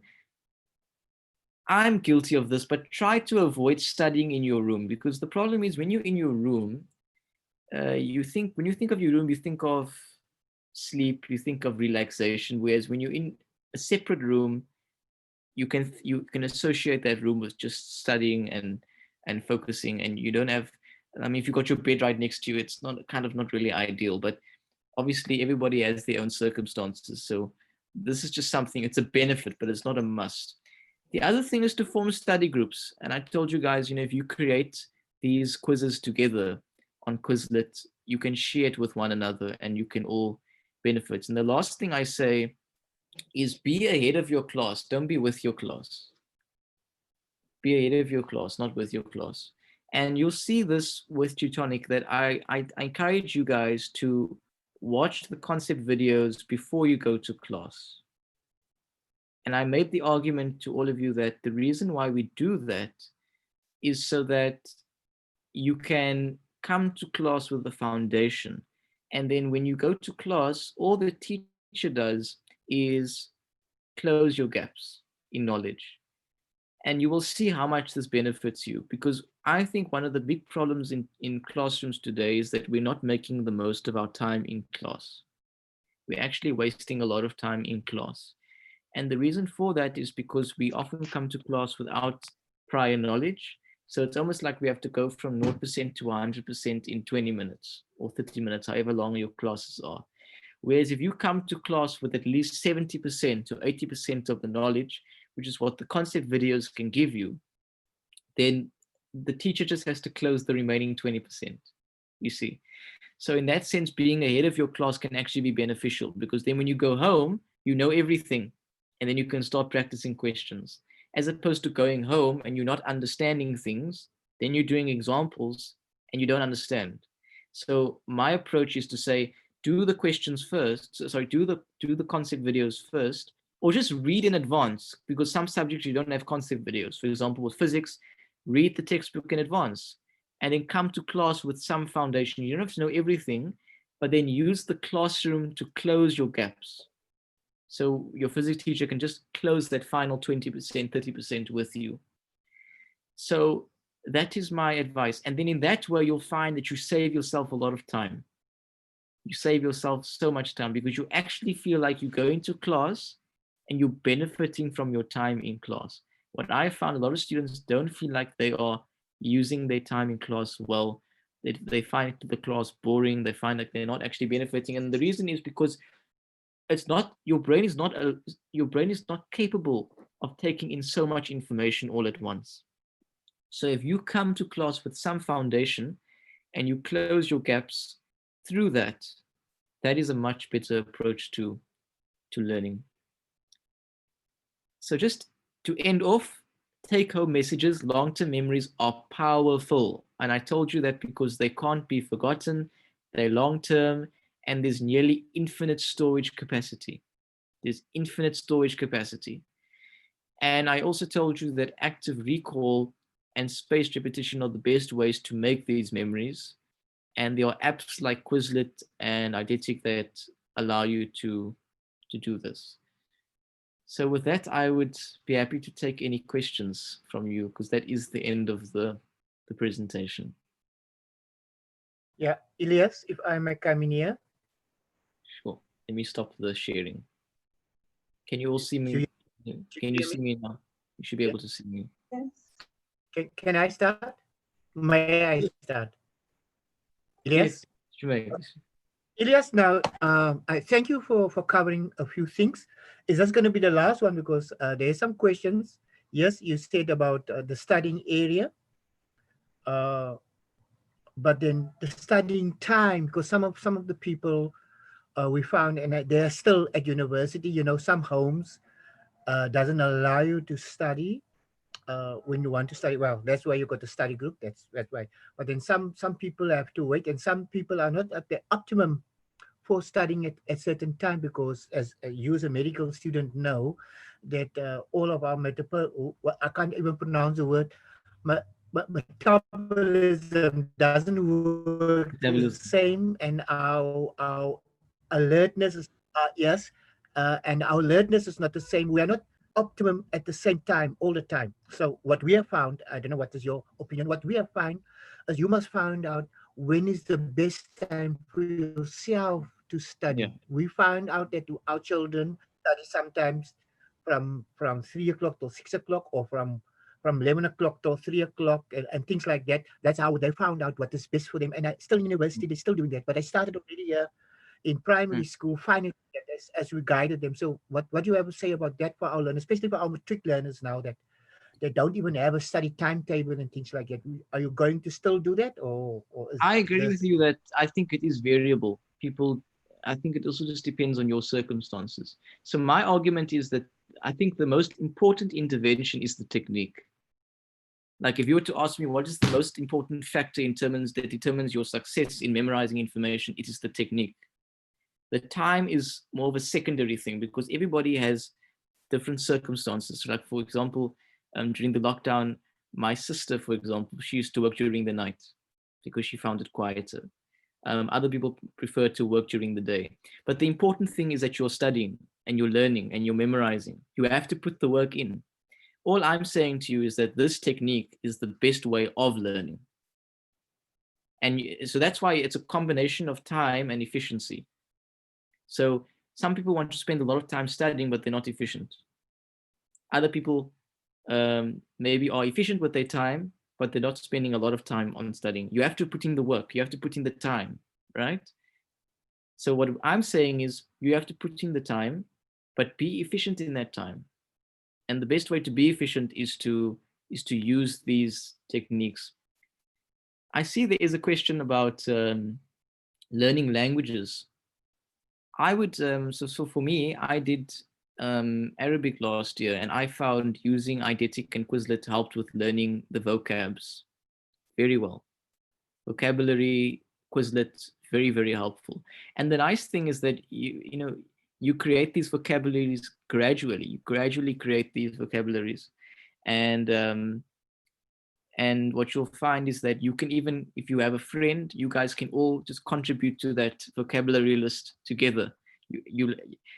I'm guilty of this, but try to avoid studying in your room, because the problem is when you're in your room, when you think of your room, you think of sleep, you think of relaxation. Whereas when you're in a separate room, you can associate that room with just studying and focusing, and you don't have. I mean, if you've got your bed right next to you, it's not really ideal. But obviously, everybody has their own circumstances, so this is just something. It's a benefit, but it's not a must. The other thing is to form study groups, and I told you guys, if you create these quizzes together on Quizlet, you can share it with one another, and you can all benefit. And the last thing I say is be ahead of your class. Don't be with your class. Be ahead of your class, not with your class. And you'll see this with Teutonic, that I encourage you guys to watch the concept videos before you go to class. And I made the argument to all of you that the reason why we do that is so that you can come to class with the foundation. And then when you go to class, all the teacher does is close your gaps in knowledge. And you will see how much this benefits you, because I think one of the big problems in classrooms today is that we're not making the most of our time in class. We're actually wasting a lot of time in class. And the reason for that is because we often come to class without prior knowledge. So it's almost like we have to go from 0% to 100% in 20 minutes or 30 minutes, however long your classes are. Whereas if you come to class with at least 70% to 80% of the knowledge, which is what the concept videos can give you, then the teacher just has to close the remaining 20%, you see. So in that sense, being ahead of your class can actually be beneficial, because then when you go home, you know everything, and then you can start practicing questions, as opposed to going home and you're not understanding things, then you're doing examples and you don't understand. So my approach is to say, do the questions first, sorry, do the concept videos first, or just read in advance, because some subjects you don't have concept videos. For example, with physics, read the textbook in advance and then come to class with some foundation. You don't have to know everything, but then use the classroom to close your gaps. So your physics teacher can just close that final 20%, 30% with you. So that is my advice. And then in that way, you'll find that you save yourself a lot of time. You save yourself so much time because you actually feel like you go into class and you're benefiting from your time in class. What I found, a lot of students don't feel like they are using their time in class well. They find the class boring. They find like they're not actually benefiting. And the reason is because it's not, your brain is not capable of taking in so much information all at once. So if you come to class with some foundation and you close your gaps through that, that is a much better approach to learning. So just to end off, take-home messages, long-term memories are powerful. And I told you that because they can't be forgotten, they're long-term, and there's nearly infinite storage capacity. There's infinite storage capacity. And I also told you that active recall and spaced repetition are the best ways to make these memories. And there are apps like Quizlet and Eidetic that allow you to do this. So with that, I would be happy to take any questions from you, because that is the end of the presentation. Yeah, Ilyaas, if I may come in here. Sure. Let me stop the sharing. Can you all see me? Can you see me now? You should be able to see me. Yes. Can I start? May I start? Ilyaas? Yes, Ilyaas, now I thank you for covering a few things. Is this going to be the last one? Because there are some questions. Yes, you said about the studying area, but then the studying time, because some of the people we found, and they are still at university. You know, some homes doesn't allow you to study when you want to study. Well, that's why you got the study group. That's why. But then some people have to wait, and some people are not at the optimum for studying at a certain time, because as you as a medical student know that all of our I can't even pronounce the word, metabolism doesn't work the same, and our alertness is and our alertness is not the same. We are not optimum at the same time all the time. So what we have found, I don't know what is your opinion, what we have found is you must find out when is the best time for yourself to study. Yeah. We found out that our children study sometimes from 3 o'clock till 6 o'clock, or from 11 o'clock till 3 o'clock, and things like that. That's how they found out what is best for them. And still in university, they're still doing that. But I started already in primary school, finding that as we guided them. So what do you have to say about that for our learners, especially for our matric learners now that they don't even have a study timetable and things like that? Are you going to still do that, or is I agree with you that I think it is variable. I think it also just depends on your circumstances. So my argument is that I think the most important intervention is the technique. Like if you were to ask me what is the most important factor that determines your success in memorizing information, it is the technique. The time is more of a secondary thing, because everybody has different circumstances. Like for example, during the lockdown, my sister, for example, she used to work during the night because she found it quieter. Other people prefer to work during the day. But the important thing is that you're studying and you're learning and you're memorizing. You have to put the work in. All I'm saying to you is that this technique is the best way of learning. And so that's why it's a combination of time and efficiency. So some people want to spend a lot of time studying, but they're not efficient. Other people maybe are efficient with their time, but they're not spending a lot of time on studying. You have to put in the work. You have to put in the time, right? So what I'm saying is you have to put in the time, but be efficient in that time. And the best way to be efficient is to use these techniques. I see there is a question about learning languages. I would, so for me, I did Arabic last year, and I found using Eidetic and Quizlet helped with learning the vocabs very well. Vocabulary, Quizlet, very, very helpful. And the nice thing is that you create these vocabularies gradually. You gradually create these vocabularies, and what you'll find is that you can, even if you have a friend, you guys can all just contribute to that vocabulary list together.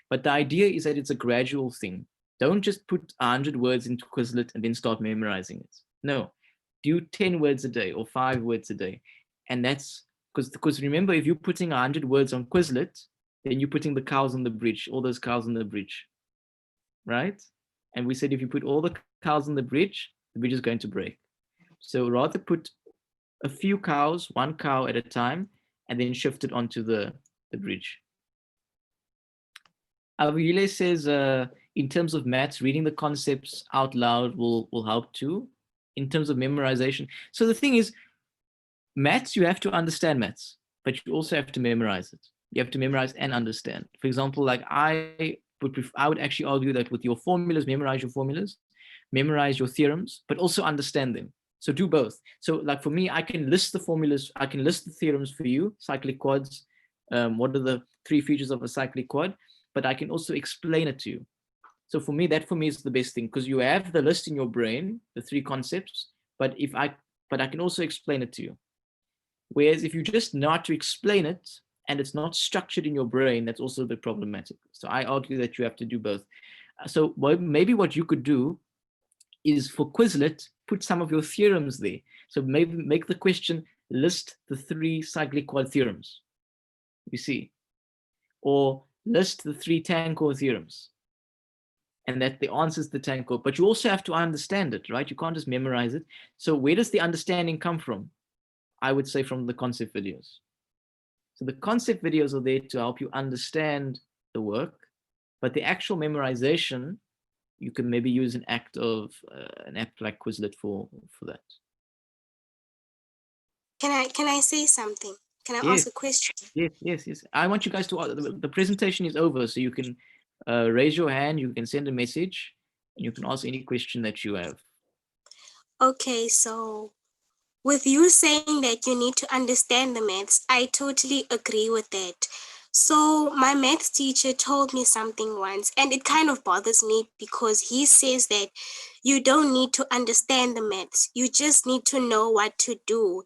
But the idea is that it's a gradual thing. Don't just put 100 words into Quizlet and then start memorizing it. No, do 10 words a day or 5 words a day. And that's because remember, if you're putting 100 words on Quizlet, then you're putting the cows on the bridge, all those cows on the bridge, right? And we said if you put all the cows on the bridge is going to break. So rather put a few cows, 1 cow at a time, and then shift it onto the bridge. Avile says, in terms of maths, reading the concepts out loud will help too. In terms of memorization. So the thing is, maths, you have to understand maths, but you also have to memorize it. You have to memorize and understand. For example, like I would actually argue that with your formulas, memorize your theorems, but also understand them. So do both. So like for me, I can list the formulas, I can list the theorems for you, cyclic quads, what are the 3 features of a cyclic quad, but I can also explain it to you. So for me, that is the best thing, because you have the list in your brain, the 3 concepts, but I can also explain it to you. Whereas if you just know how to explain it and it's not structured in your brain, that's also a bit problematic. So I argue that you have to do both. So maybe what you could do is, for Quizlet, put some of your theorems there. So maybe make the question, list the 3 cyclic quad theorems, you see, or list the 3 Tankor theorems, and that the answer is the Tankor. But you also have to understand it, right? You can't just memorize it. So where does the understanding come from? I would say from the concept videos. So the concept videos are there to help you understand the work, but the actual memorization, you can maybe use an app like Quizlet for that. Can I say something? Can I ask a question? Yes. I want you guys to, the presentation is over, so you can raise your hand, you can send a message, and you can ask any question that you have. Okay, so with you saying that you need to understand the maths, I totally agree with that. So my maths teacher told me something once, and it kind of bothers me because he says that you don't need to understand the maths. You just need to know what to do.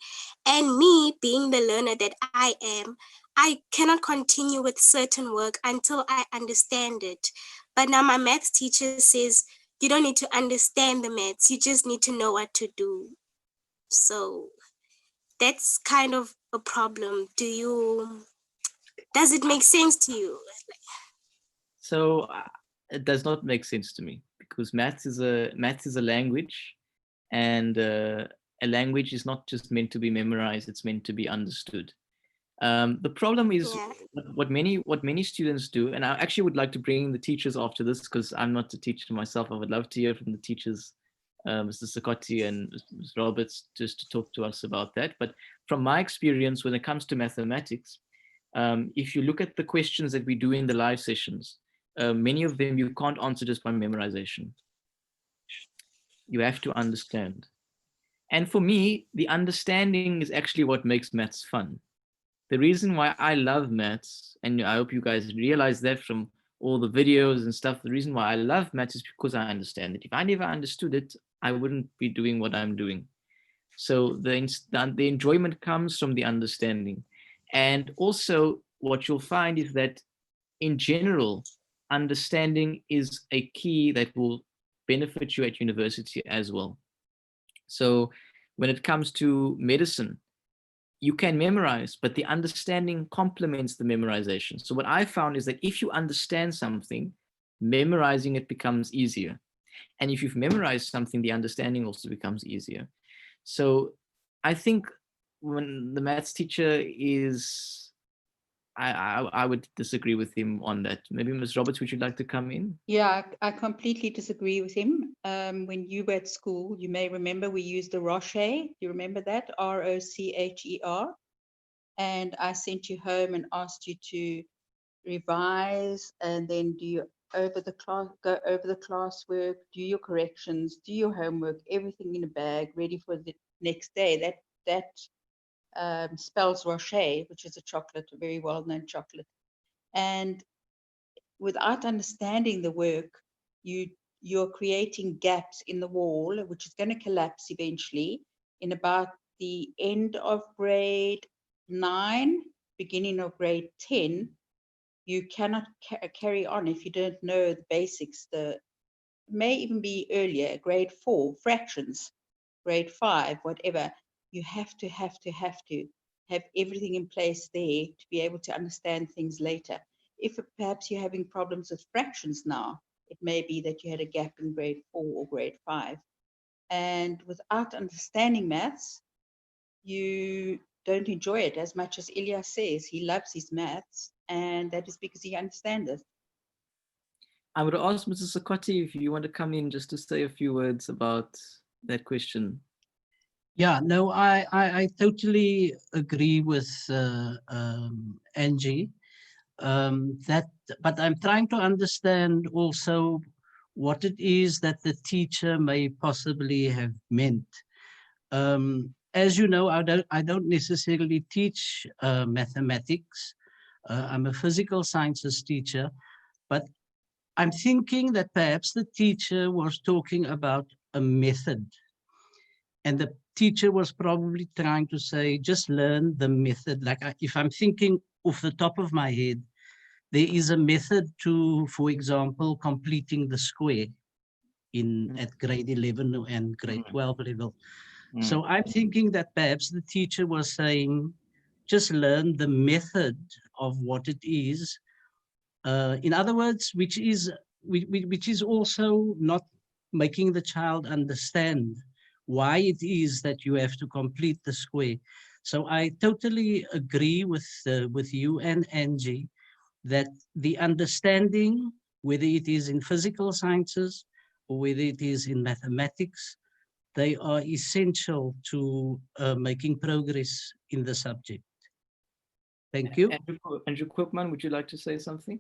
And me, being the learner that I am, I cannot continue with certain work until I understand it. But now my maths teacher says you don't need to understand the maths. You just need to know what to do. So that's kind of a problem. Does it make sense to you? So it does not make sense to me, because maths is a language, and a language is not just meant to be memorized, it's meant to be understood. The problem is what many students do, and I actually would like to bring in the teachers after this, because I'm not a teacher myself. I would love to hear from the teachers, Mr. Sakoti and Ms. Roberts, just to talk to us about that. But from my experience, when it comes to mathematics, if you look at the questions that we do in the live sessions, many of them you can't answer just by memorization. You have to understand. And for me, the understanding is actually what makes maths fun. The reason why I love maths, and I hope you guys realize that from all the videos and stuff, the reason why I love maths is because I understand it. If I never understood it, I wouldn't be doing what I'm doing. So the enjoyment comes from the understanding. And also what you'll find is that in general, understanding is a key that will benefit you at university as well. So when it comes to medicine, you can memorize, but the understanding complements the memorization. So what I found is that if you understand something, memorizing it becomes easier. And if you've memorized something, the understanding also becomes easier. So I think when the maths teacher is, I would disagree with him on that. Maybe Ms. Roberts, would you like to come in? Yeah, I completely disagree with him. When you were at school, you may remember we used the Rocher. Do you remember that? R-O-C-H-E-R. And I sent you home and asked you to revise and then go over the classwork, do your corrections, do your homework, everything in a bag, ready for the next day. That spells Rocher, which is a chocolate, a very well-known chocolate. And without understanding the work, you're creating gaps in the wall, which is going to collapse eventually in about the end of grade 9, beginning of grade 10. You cannot carry on if you don't know the basics. The may even be earlier, grade 4, fractions, grade 5, whatever. You have to have everything in place there to be able to understand things later. If perhaps you're having problems with fractions now, it may be that you had a gap in grade 4 or grade 5. And without understanding maths, you don't enjoy it as much as Ilyaas says. He loves his maths, and that is because he understands it. I would ask Mrs. Sakoti if you want to come in just to say a few words about that question. Yeah, no, I totally agree with Angie. But I'm trying to understand also what it is that the teacher may possibly have meant. As you know, I don't necessarily teach mathematics. I'm a physical sciences teacher, but I'm thinking that perhaps the teacher was talking about a method. And the teacher was probably trying to say, just learn the method. Like if I'm thinking off the top of my head, there is a method to, for example, completing the square at grade 11 and grade 12 level. So I'm thinking that perhaps the teacher was saying, just learn the method of what it is. In other words, which is also not making the child understand why it is that you have to complete the square. So I totally agree with you and Angie that the understanding, whether it is in physical sciences or whether it is in mathematics, they are essential to making progress in the subject. Thank you. Andrew Koopman, would you like to say something?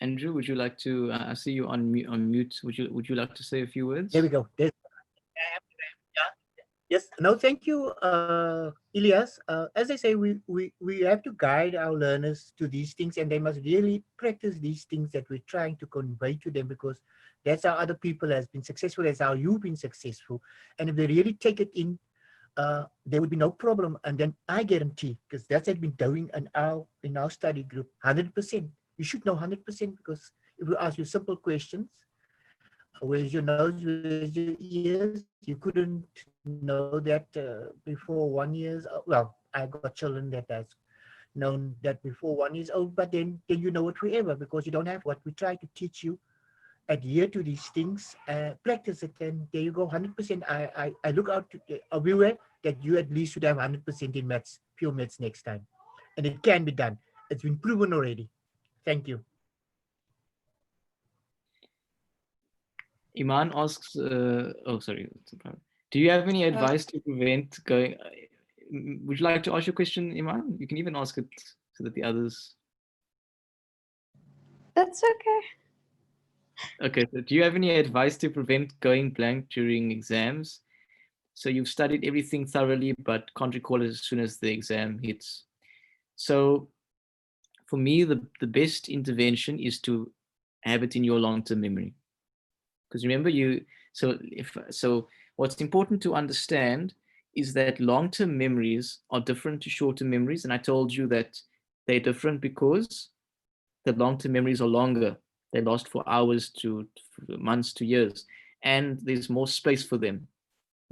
Andrew, would you like to? I see you on mute. Would you like to say a few words? There we go. Yes. No, thank you, Ilyaas. As I say, we have to guide our learners to these things, and they must really practice these things that we're trying to convey to them, because that's how other people has been successful. That's how you've been successful. And if they really take it in, there would be no problem. And then I guarantee, because that's what we've been doing in our study group, 100%. You should know 100%, because if we ask you simple questions, where's your nose, where's your ears, you couldn't know that before 1 year. Well, I got children that has known that before 1 year old, but then you know it forever, because you don't have what we try to teach you. Adhere to these things, practice it, and there you go, 100%. I look out to everywhere that you at least should have 100% in maths, pure maths next time. And it can be done. It's been proven already. Thank you. Iman asks, oh, sorry. Do you have any advice to prevent going? Would you like to ask your question, Iman? You can even ask it so that the others. That's okay. Okay, so do you have any advice to prevent going blank during exams? So you've studied everything thoroughly, but can't recall it as soon as the exam hits. So for me, the best intervention is to have it in your long-term memory. Because remember, so what's important to understand is that long-term memories are different to short-term memories. And I told you that they're different because the long-term memories are longer. They last for hours to months to years. And there's more space for them,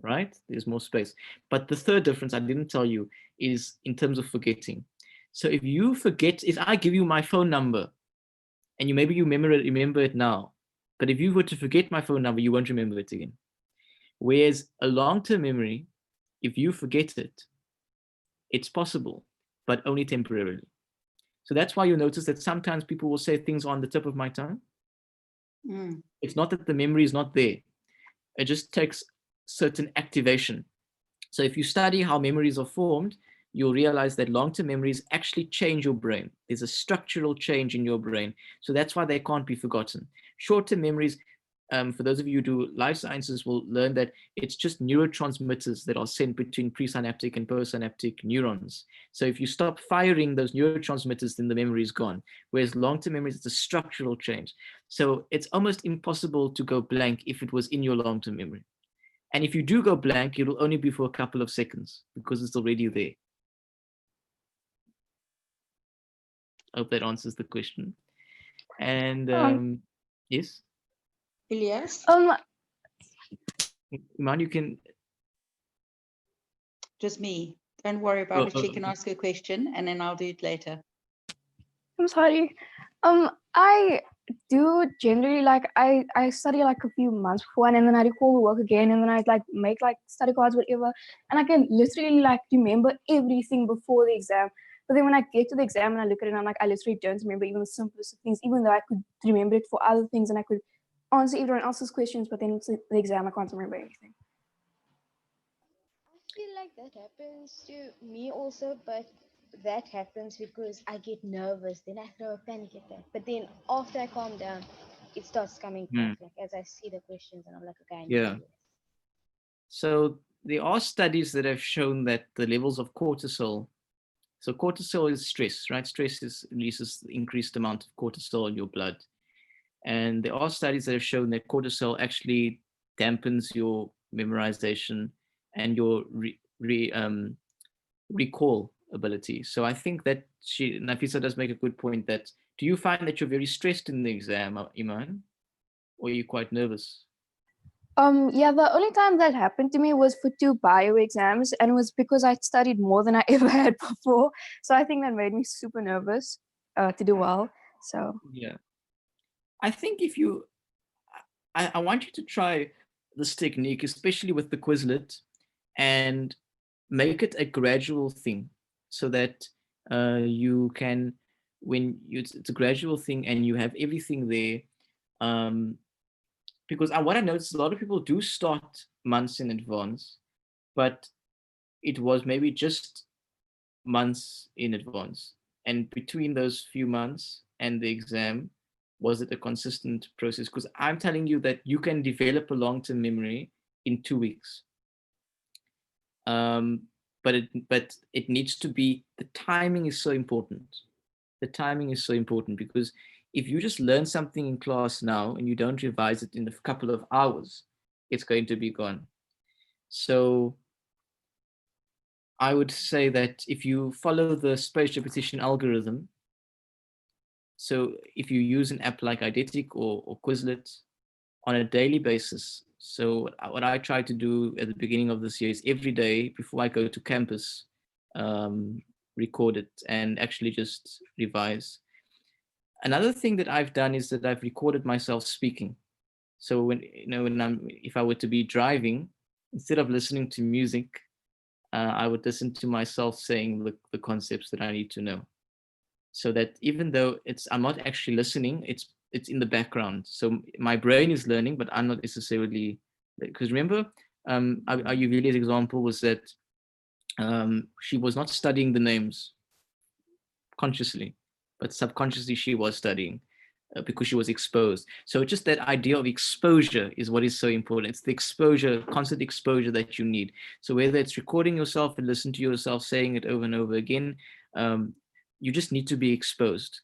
right? There's more space. But the third difference I didn't tell you is in terms of forgetting. So if you forget, if I give you my phone number and maybe you remember it now, but if you were to forget my phone number, you won't remember it again. Whereas a long-term memory, if you forget it, it's possible, but only temporarily. So that's why you'll notice that sometimes people will say things on the tip of my tongue. It's not that the memory is not there. It just takes certain activation. So if you study how memories are formed, you'll realize that long-term memories actually change your brain. There's a structural change in your brain. So that's why they can't be forgotten. Short-term memories, for those of you who do life sciences will learn that it's just neurotransmitters that are sent between presynaptic and postsynaptic neurons. So if you stop firing those neurotransmitters, then the memory is gone. Whereas long-term memory is a structural change. So it's almost impossible to go blank if it was in your long-term memory. And if you do go blank, it'll only be for a couple of seconds because it's already there. I hope that answers the question. And yes? Ilyaas? Iman, you can. Just me. Don't worry about it. She can ask a question and then I'll do it later. I'm sorry. I do generally like I study like a few months before, and then I recall the work again, and then I like make like study cards, whatever, and I can literally like remember everything before the exam. But then when I get to the exam and I look at it, I'm like, I literally don't remember even the simplest of things, even though I could remember it for other things and I could answer everyone else's questions, but then it's the exam, I can't remember anything. I feel like that happens to me also, but that happens because I get nervous, then I throw a panic attack. But then after I calm down, it starts coming back. Like as I see the questions and I'm like, okay, I need to do this. So there are studies that have shown that the levels of cortisol, so cortisol is stress, right? Stress releases the increased amount of cortisol in your blood. And there are studies that have shown that cortisol actually dampens your memorization and your recall ability. So I think that Nafisa does make a good point that, do you find that you're very stressed in the exam, Iman? Or are you quite nervous? Yeah, the only time that happened to me was for 2 bio exams, and it was because I studied more than I ever had before. So I think that made me super nervous to do well. So yeah, I think if you, I want you to try this technique, especially with the Quizlet, and make it a gradual thing, so that you can, it's a gradual thing and you have everything there. Because what I noticed, a lot of people do start months in advance, but it was maybe just months in advance. And between those few months and the exam, was it a consistent process? Because I'm telling you that you can develop a long-term memory in 2 weeks. But it needs to be, the timing is so important. The timing is so important because if you just learn something in class now and you don't revise it in a couple of hours, it's going to be gone. So I would say that if you follow the spaced repetition algorithm, so if you use an app like Eidetic or Quizlet on a daily basis, so what I try to do at the beginning of this year is every day before I go to campus, record it and actually just revise. Another thing that I've done is that I've recorded myself speaking. So when if I were to be driving, instead of listening to music, I would listen to myself saying the concepts that I need to know. So that even though I'm not actually listening, it's in the background. So my brain is learning, but I'm not necessarily, because remember, Ayuvilia's example was that she was not studying the names consciously, but subconsciously she was studying because she was exposed. So just that idea of exposure is what is so important. It's the exposure, constant exposure that you need. So whether it's recording yourself and listen to yourself saying it over and over again, you just need to be exposed.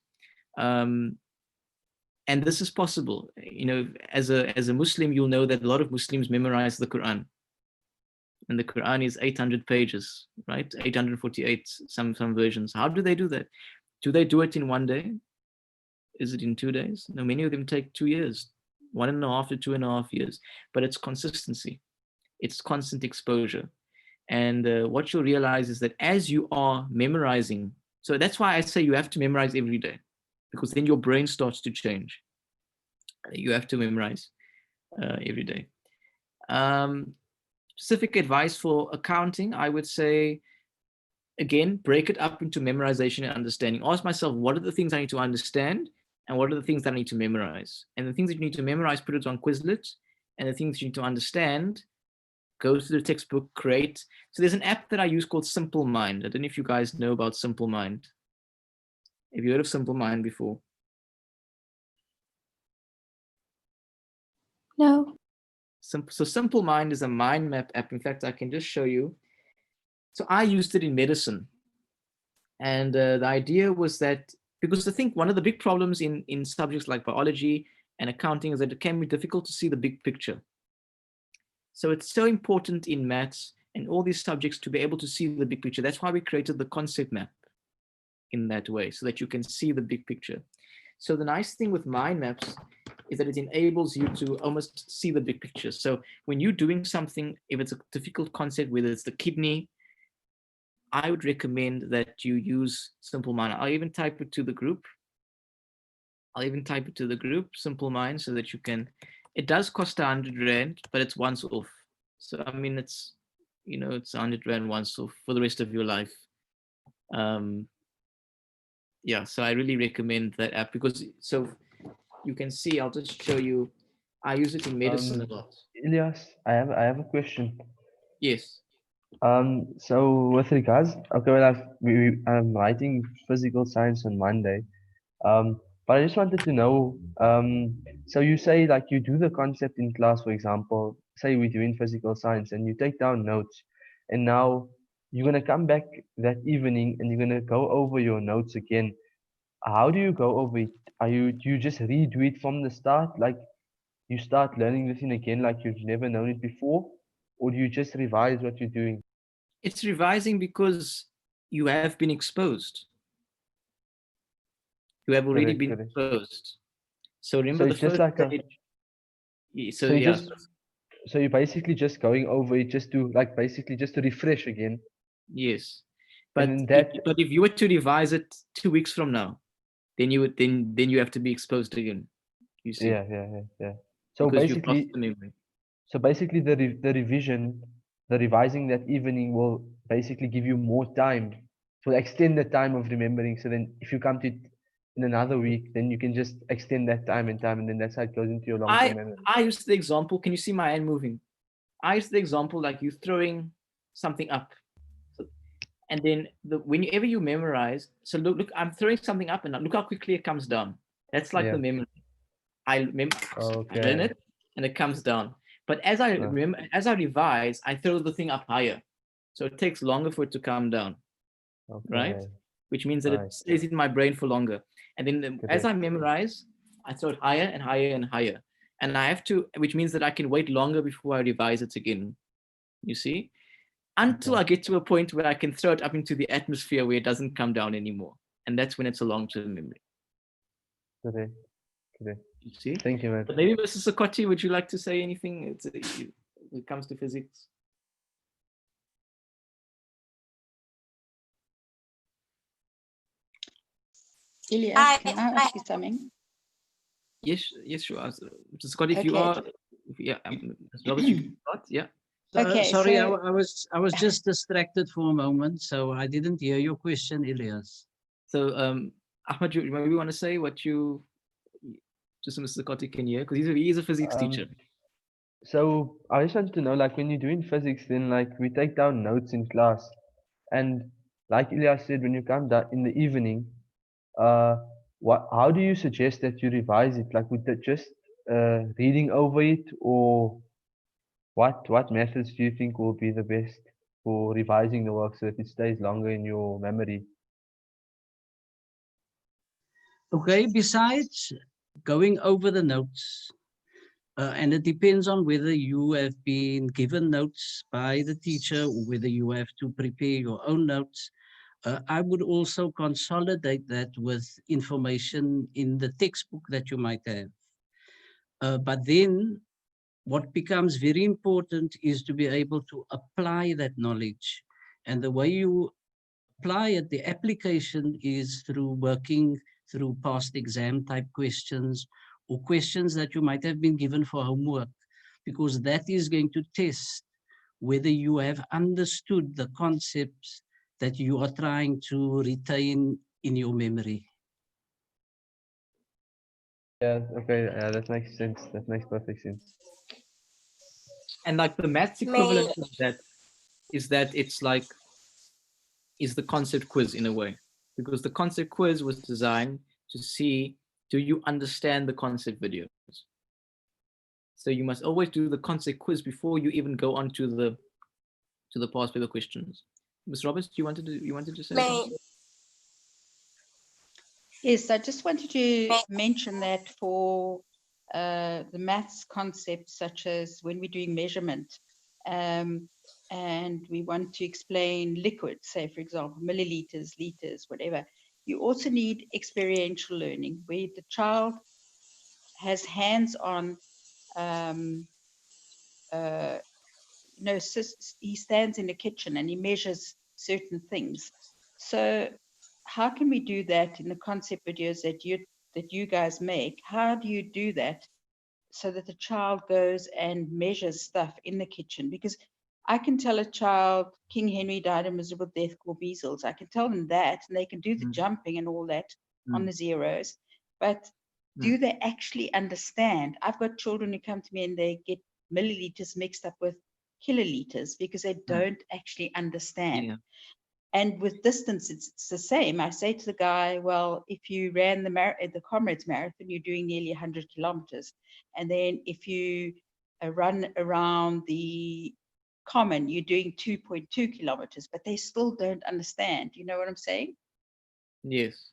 And this is possible. As a Muslim, you'll know that a lot of Muslims memorize the Quran. And the Quran is 800 pages, right? 848, some versions. How do they do that? Do they do it in 1 day? Is it in 2 days? No, many of them take 2 years, 1.5 to 2.5 years. But it's consistency. It's constant exposure. And what you'll realize is that as you are memorizing, so that's why I say you have to memorize every day, because then your brain starts to change. You have to memorize every day. Specific advice for accounting, I would say, again, break it up into memorization and understanding. Ask myself, what are the things I need to understand and what are the things that I need to memorize? And the things that you need to memorize, put it on Quizlet. And the things you need to understand, go to the textbook, create. So there's an app that I use called Simple Mind. I don't know if you guys know about Simple Mind. Have you heard of Simple Mind before? No. So Simple Mind is a mind map app. In fact, I can just show you. So I used it in medicine. And the idea was that, because I think one of the big problems in subjects like biology and accounting is that it can be difficult to see the big picture. So it's so important in maths and all these subjects to be able to see the big picture. That's why we created the concept map in that way, so that you can see the big picture. So the nice thing with mind maps is that it enables you to almost see the big picture. So when you're doing something, if it's a difficult concept, whether it's the kidney, I would recommend that you use Simple Mind. I'll even type it to the group. Simple Mind, so that you can, it does cost 100 Rand, but it's once off. So, I mean, it's, it's 100 Rand once off for the rest of your life. Yeah, so I really recommend that app, because so you can see, I'll just show you, I use it in medicine a lot. Ilyaas, I have a question. Yes. So with regards, okay, well, I'm writing physical science on Monday. But I just wanted to know, so you say like you do the concept in class, for example, say we're doing physical science and you take down notes, and now you're gonna come back that evening and you're gonna go over your notes again. How do you go over it? Do you just redo it from the start? Like you start learning this thing again like you've never known it before? Or do you just revise what you're doing? It's revising because you have been exposed. You have already been exposed. So remember the first stage. So you're basically just going over it just to refresh again. Yes. But if you were to revise it 2 weeks from now, then you have to be exposed again. You see? Yeah. So because basically, you've lost the memory. So basically the revising that evening will basically give you more time, to extend the time of remembering. So then if you come to it in another week, then you can just extend that time, and then that's how it goes into your long-term memory. I use the example, can you see my hand moving? I use the example like you throwing something up. And then whenever you memorize, so look, I'm throwing something up and look how quickly it comes down. That's like the memory. I remember, I learn it and it comes down. But as I remember, as I revise, I throw the thing up higher. So it takes longer for it to come down, right? Which means that it stays in my brain for longer. And then as I memorize, I throw it higher and higher and higher. And I have to, which means that I can wait longer before I revise it again. You see? Until I get to a point where I can throw it up into the atmosphere where it doesn't come down anymore. And that's when it's a long-term memory. Okay. You see? Thank you, man. But maybe Mr. Sokotti, would you like to say anything when it comes to physics? Ilyaas, can I ask you something? Yes, sure. Mr. Scott, if you are, Robert, you can start. Yeah. Okay. Sorry, I was just distracted for a moment, so I didn't hear your question, Ilyaas. So, Ahmad, you maybe want to say what you, just so Mr. Kotti can hear, because he is a physics teacher. So I just want to know, like when you're doing physics, then like we take down notes in class, and like Ilyaas said, when you come down in the evening, how do you suggest that you revise it? Like with just reading over it, or what methods do you think will be the best for revising the work so that it stays longer in your memory? Okay, besides going over the notes, and it depends on whether you have been given notes by the teacher or whether you have to prepare your own notes. I would also consolidate that with information in the textbook that you might have. But then what becomes very important is to be able to apply that knowledge. And the way you apply it, the application is through working through past exam type questions or questions that you might have been given for homework, because that is going to test whether you have understood the concepts that you are trying to retain in your memory. Yeah, okay, that makes sense. That makes perfect sense. And like the maths equivalent of that is that it's like, is the concept quiz in a way, because the concept quiz was designed to see, do you understand the concept videos? So you must always do the concept quiz before you even go on to the past paper questions. Ms. Roberts, you wanted to say something? Yes, I just wanted to mention that for the maths concepts, such as when we're doing measurement, and we want to explain liquids, say, for example, milliliters, liters, whatever, you also need experiential learning, where the child has hands-on, he stands in the kitchen and he measures certain things. So how can we do that in the concept videos that you guys make? How do you do that so that the child goes and measures stuff in the kitchen? Because I can tell a child King Henry died a miserable death called measles. I can tell them that, and they can do the jumping and all that on the zeros. But do they actually understand? I've got children who come to me and they get milliliters mixed up with kiloliters because they don't actually understand. Yeah. And with distance, it's the same. I say to the guy, well, if you ran the Comrades Marathon, you're doing nearly 100 kilometers. And then if you run around the Common, you're doing 2.2 kilometers, but they still don't understand. You know what I'm saying? Yes.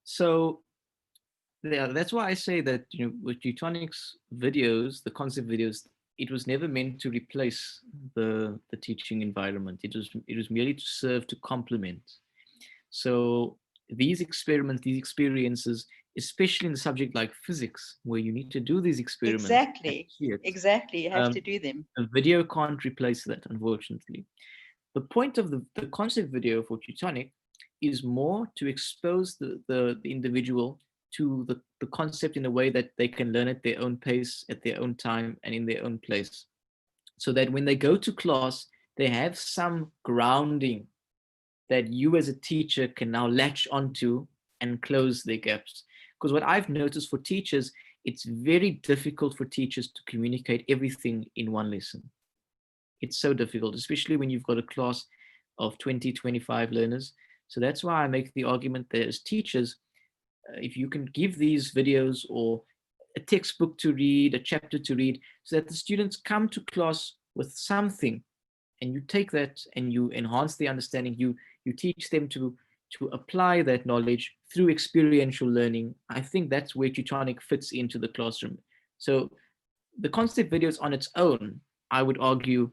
So yeah, that's why I say that, with Teutonics videos, the concept videos, it was never meant to replace the teaching environment. It was merely to serve to complement. So these experiments, these experiences, especially in a subject like physics, where you need to do these experiments. Exactly. You have to do them. A video can't replace that, unfortunately. The point of the concept video for Teutonic is more to expose the individual to the concept in a way that they can learn at their own pace, at their own time, and in their own place. So that when they go to class, they have some grounding that you as a teacher can now latch onto and close their gaps. Because what I've noticed for teachers, it's very difficult for teachers to communicate everything in one lesson. It's so difficult, especially when you've got a class of 20, 25 learners. So that's why I make the argument that as teachers, if you can give these videos or a textbook to read, a chapter to read, so that the students come to class with something, and you take that and you enhance the understanding, you teach them to apply that knowledge through experiential learning. I think that's where Teutonic fits into the classroom. So the concept videos on its own, I would argue,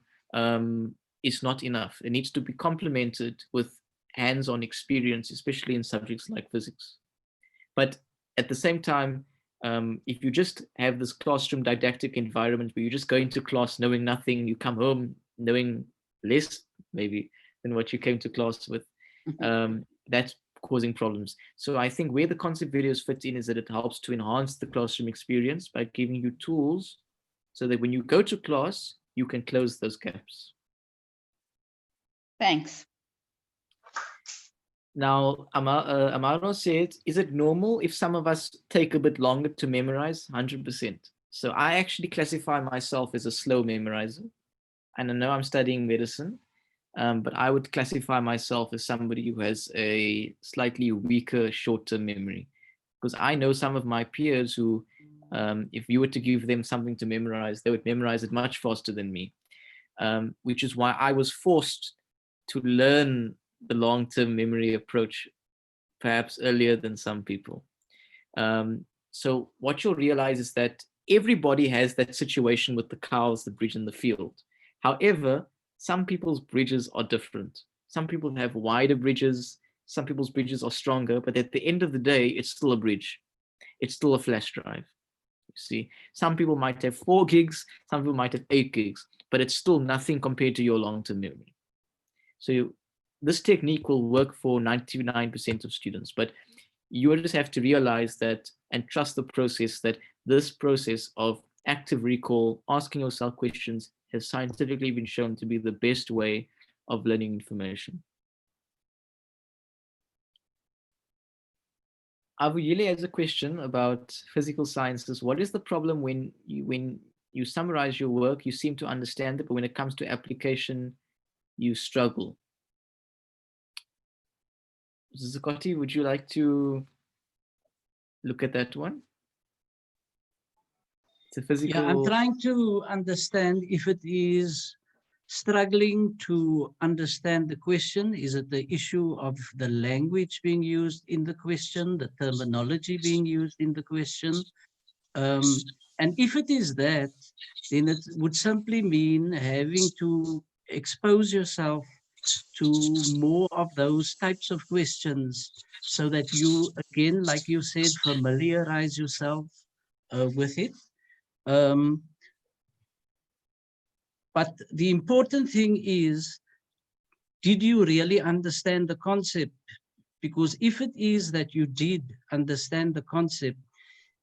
is not enough. It needs to be complemented with hands-on experience, especially in subjects like physics. But at the same time, if you just have this classroom didactic environment where you just go into class knowing nothing, you come home knowing less maybe than what you came to class with, that's causing problems. So I think where the concept videos fit in is that it helps to enhance the classroom experience by giving you tools so that when you go to class, you can close those gaps. Thanks. Now, Amaro said, is it normal if some of us take a bit longer to memorize? 100%. So I actually classify myself as a slow memorizer. And I know I'm studying medicine, but I would classify myself as somebody who has a slightly weaker short-term memory. Because I know some of my peers who, if you were to give them something to memorize, they would memorize it much faster than me, which is why I was forced to learn the long-term memory approach perhaps earlier than some people. So what you'll realize is that everybody has that situation with the cows, the bridge, and the field. However, some people's bridges are different. Some people have wider bridges, some people's bridges are stronger, but at the end of the day, it's still a bridge. It's still a flash drive. You see, some people might have 4 gigs, some people might have 8 gigs, but it's still nothing compared to your long-term memory. So this technique will work for 99% of students, but you just have to realize that and trust the process, that this process of active recall, asking yourself questions, has scientifically been shown to be the best way of learning information. Avuyile has a question about physical sciences. What is the problem when you summarize your work, you seem to understand it, but when it comes to application, you struggle? Zikoti, would you like to look at that one? It's a physical. Yeah, I'm trying to understand if it is struggling to understand the question. Is it the issue of the language being used in the question, the terminology being used in the question? And if it is that, then it would simply mean having to expose yourself to more of those types of questions so that you, again, like you said, familiarize yourself with it. But the important thing is, did you really understand the concept? Because if it is that you did understand the concept,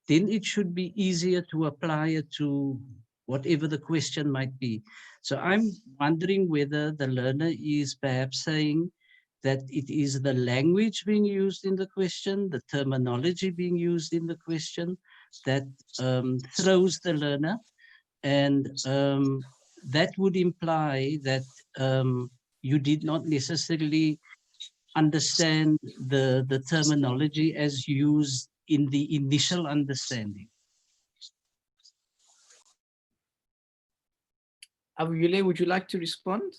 then it should be easier to apply it to whatever the question might be. So I'm wondering whether the learner is perhaps saying that it is the language being used in the question, the terminology being used in the question that throws the learner. And that would imply that you did not necessarily understand the terminology as used in the initial understanding. Yule, would you like to respond?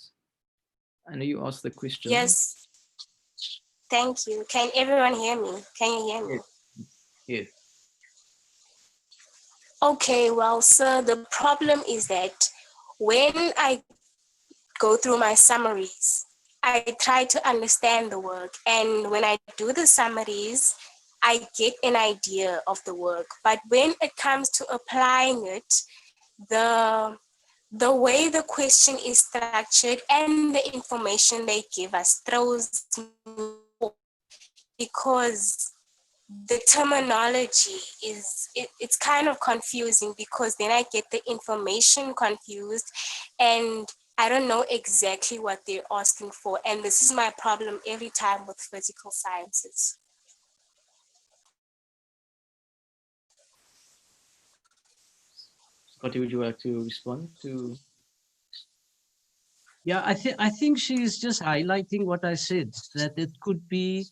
I know you asked the question. Yes. Thank you. Can everyone hear me? Can you hear me? Yes. Okay, well, sir, the problem is that when I go through my summaries, I try to understand the work. And when I do the summaries, I get an idea of the work. But when it comes to applying it, the way the question is structured and the information they give us throws me off, because the terminology it's kind of confusing, because then I get the information confused and I don't know exactly what they're asking for. And this is my problem every time with physical sciences. Scotty, would you like to respond to? Yeah, I think she's just highlighting what I said, that it could be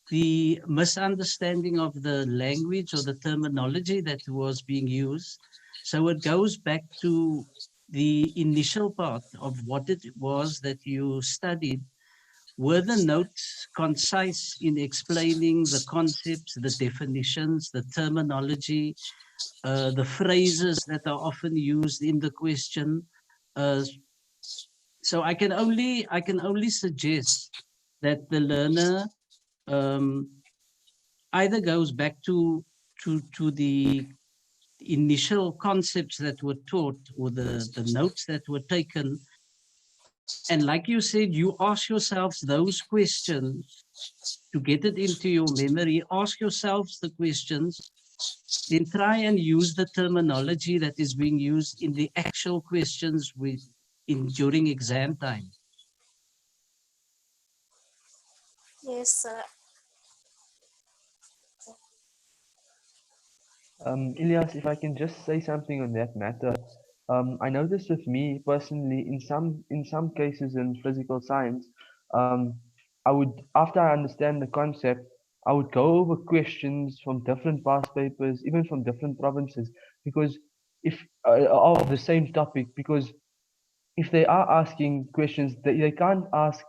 the misunderstanding of the language or the terminology that was being used. So it goes back to the initial part of what it was that you studied. Were the notes concise in explaining the concepts, the definitions, the terminology, the phrases that are often used in the question? So I can only suggest that the learner either goes back to the initial concepts that were taught or the notes that were taken. And like you said, you ask yourselves those questions to get it into your memory. Ask yourselves the questions, then try and use the terminology that is being used in the actual questions during exam time. Yes, sir. Ilyaas, if I can just say something on that matter, I noticed with me personally, in some cases in physical science, I would, after I understand the concept, I would go over questions from different past papers, even from different provinces, because if of the same topic, because if they are asking questions, they can't ask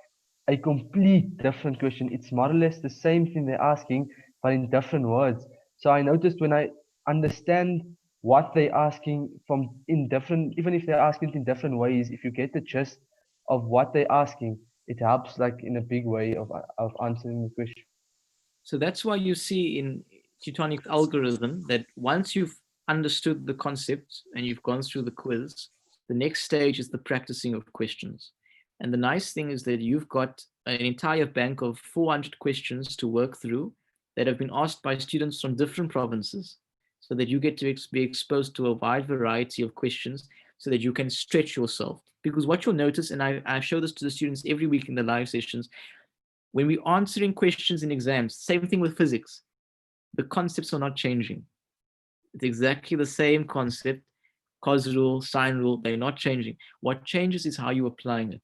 a complete different question. It's more or less the same thing they're asking, but in different words. So I noticed when I understand what they're asking from in different, even if they're asking it in different ways, if you get the gist of what they're asking, it helps like in a big way of answering the question. So that's why you see in Teutonic algorithm that once you've understood the concept and you've gone through the quiz, the next stage is the practicing of questions. And the nice thing is that you've got an entire bank of 400 questions to work through that have been asked by students from different provinces, so that you get to be exposed to a wide variety of questions so that you can stretch yourself. Because what you'll notice, and I show this to the students every week in the live sessions, when we're answering questions in exams, same thing with physics, the concepts are not changing. It's exactly the same concept, cos rule, sine rule, they're not changing. What changes is how you're applying it.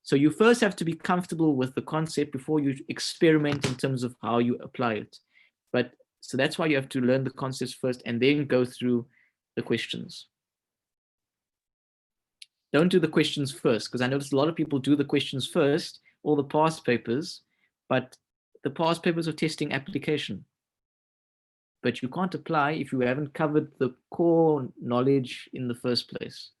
So you first have to be comfortable with the concept before you experiment in terms of how you apply it. But so that's why you have to learn the concepts first and then go through the questions. Don't do the questions first, because I noticed a lot of people do the questions first, all the past papers, but the past papers are testing application. But you can't apply if you haven't covered the core knowledge in the first place.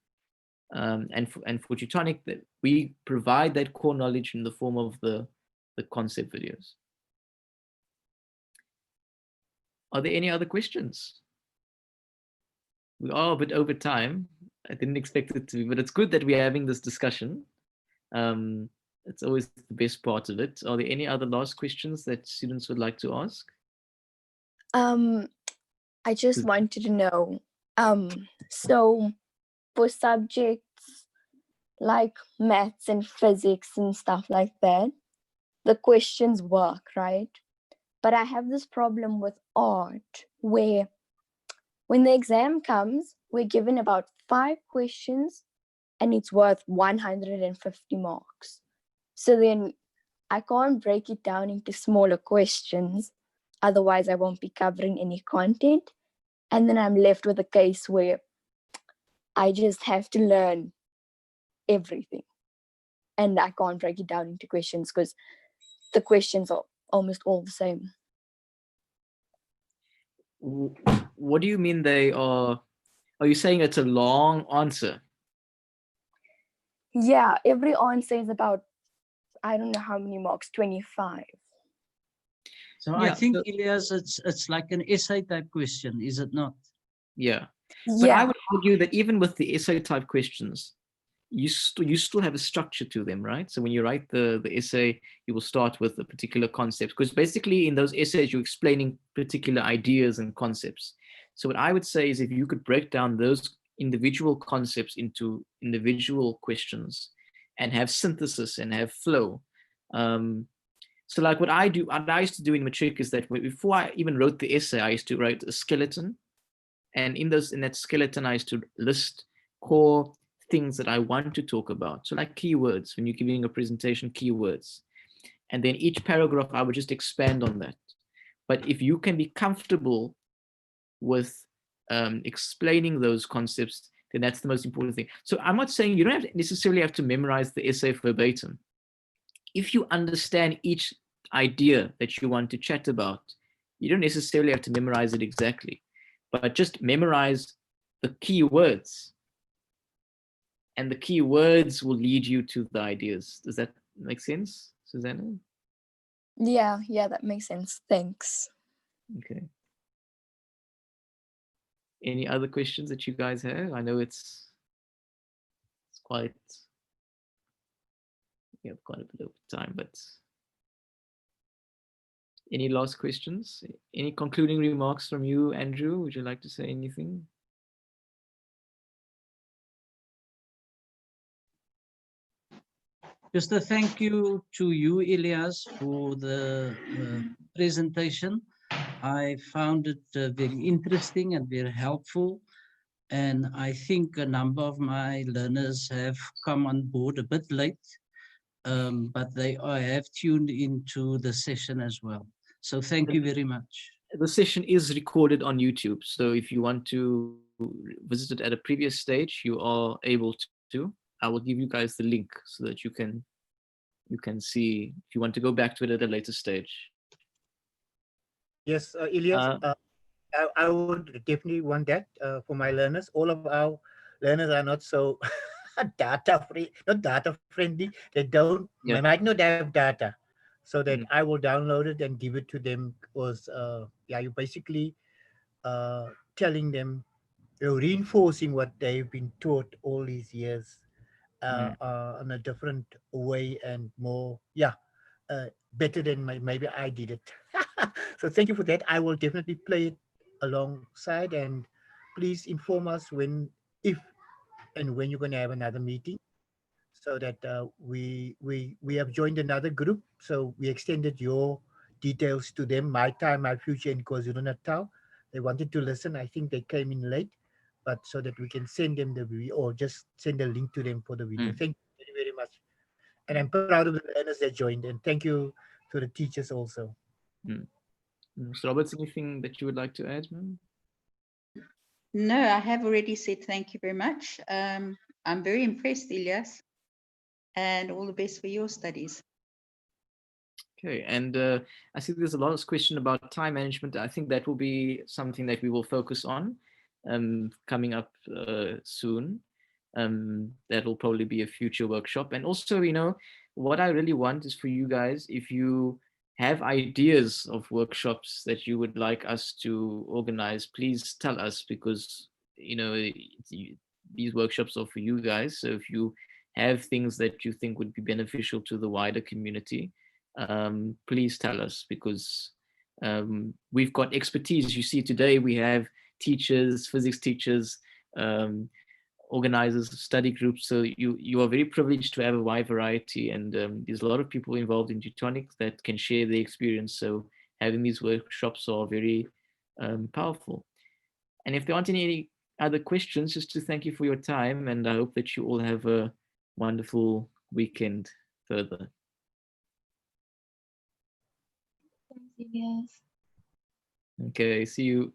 And for Teutonic, we provide that core knowledge in the form of the concept videos. Are there any other questions? We are a bit over time. I didn't expect it to be, but it's good that we're having this discussion. It's always the best part of it. Are there any other last questions that students would like to ask? I just wanted to know, so for subjects like maths and physics and stuff like that, the questions work, right? But I have this problem with art where when the exam comes, we're given about 5 questions and it's worth 150 marks. So then I can't break it down into smaller questions. Otherwise, I won't be covering any content. And then I'm left with a case where I just have to learn everything. And I can't break it down into questions because the questions are almost all the same. What do you mean they are? Are you saying it's a long answer? Yeah, every answer is about, I don't know how many marks, 25. So yeah, I think, Ilyaas, it's like an essay type question, is it not? Yeah. But I would argue that even with the essay type questions, you still have a structure to them, right? So when you write the essay, you will start with a particular concept, because basically in those essays, you're explaining particular ideas and concepts. So what I would say is if you could break down those individual concepts into individual questions and have synthesis and have flow. So like what I used to do in matric is that before I even wrote the essay, I used to write a skeleton. And in that skeleton, I used to list core things that I want to talk about. So like keywords, when you're giving a presentation, keywords. And then each paragraph, I would just expand on that. But if you can be comfortable with explaining those concepts, then that's the most important thing. So I'm not saying you don't necessarily have to memorize the essay verbatim. If you understand each idea that you want to chat about, you don't necessarily have to memorize it exactly, but just memorize the key words. And the key words will lead you to the ideas. Does that make sense, Susanna? Yeah, that makes sense. Thanks. Okay. Any other questions that you guys have? I know it's quite, we have quite a bit of time, but any last questions? Any concluding remarks from you, Andrew? Would you like to say anything? Just a thank you to you, Ilyaas, for the presentation. I found it very interesting and very helpful. And I think a number of my learners have come on board a bit late, but they have tuned into the session as well. So thank you very much. The session is recorded on YouTube. So if you want to visit it at a previous stage, you are able to. I will give you guys the link so that you can see if you want to go back to it at a later stage. Yes, Ilyaas, I would definitely want that for my learners. All of our learners are not so not data friendly. They don't, might not have data, so that I will download it and give it to them. Because you're basically telling them, reinforcing what they've been taught all these years in a different way and more, better than maybe I did it. So thank you for that. I will definitely play it alongside, and please inform us if and when you're going to have another meeting, so that we have joined another group. So we extended your details to them. My time, my future in KwaZulu-Natal. They wanted to listen. I think they came in late, but so that we can send them the video or just send a link to them for the video. Thank you very, very much. And I'm proud of the learners that joined, and thank you to the teachers also. Mr. Roberts, anything that you would like to add, ma'am? No, I have already said thank you very much. I'm very impressed, Ilyaas, and all the best for your studies. Okay, and I see there's a lot of question about time management. I think that will be something that we will focus on coming up soon. That will probably be a future workshop. And also, you know, what I really want is for you guys, if you have ideas of workshops that you would like us to organize, please tell us, because, you know, these workshops are for you guys. So if you have things that you think would be beneficial to the wider community, please tell us, because we've got expertise. You see, today we have teachers, physics teachers, organizers of study groups. So you are very privileged to have a wide variety, and there's a lot of people involved in Teutonics that can share their experience. So having these workshops are very powerful. And if there aren't any other questions, just to thank you for your time, and I hope that you all have a wonderful weekend further. Thanks, Ilyaas. Okay, see you.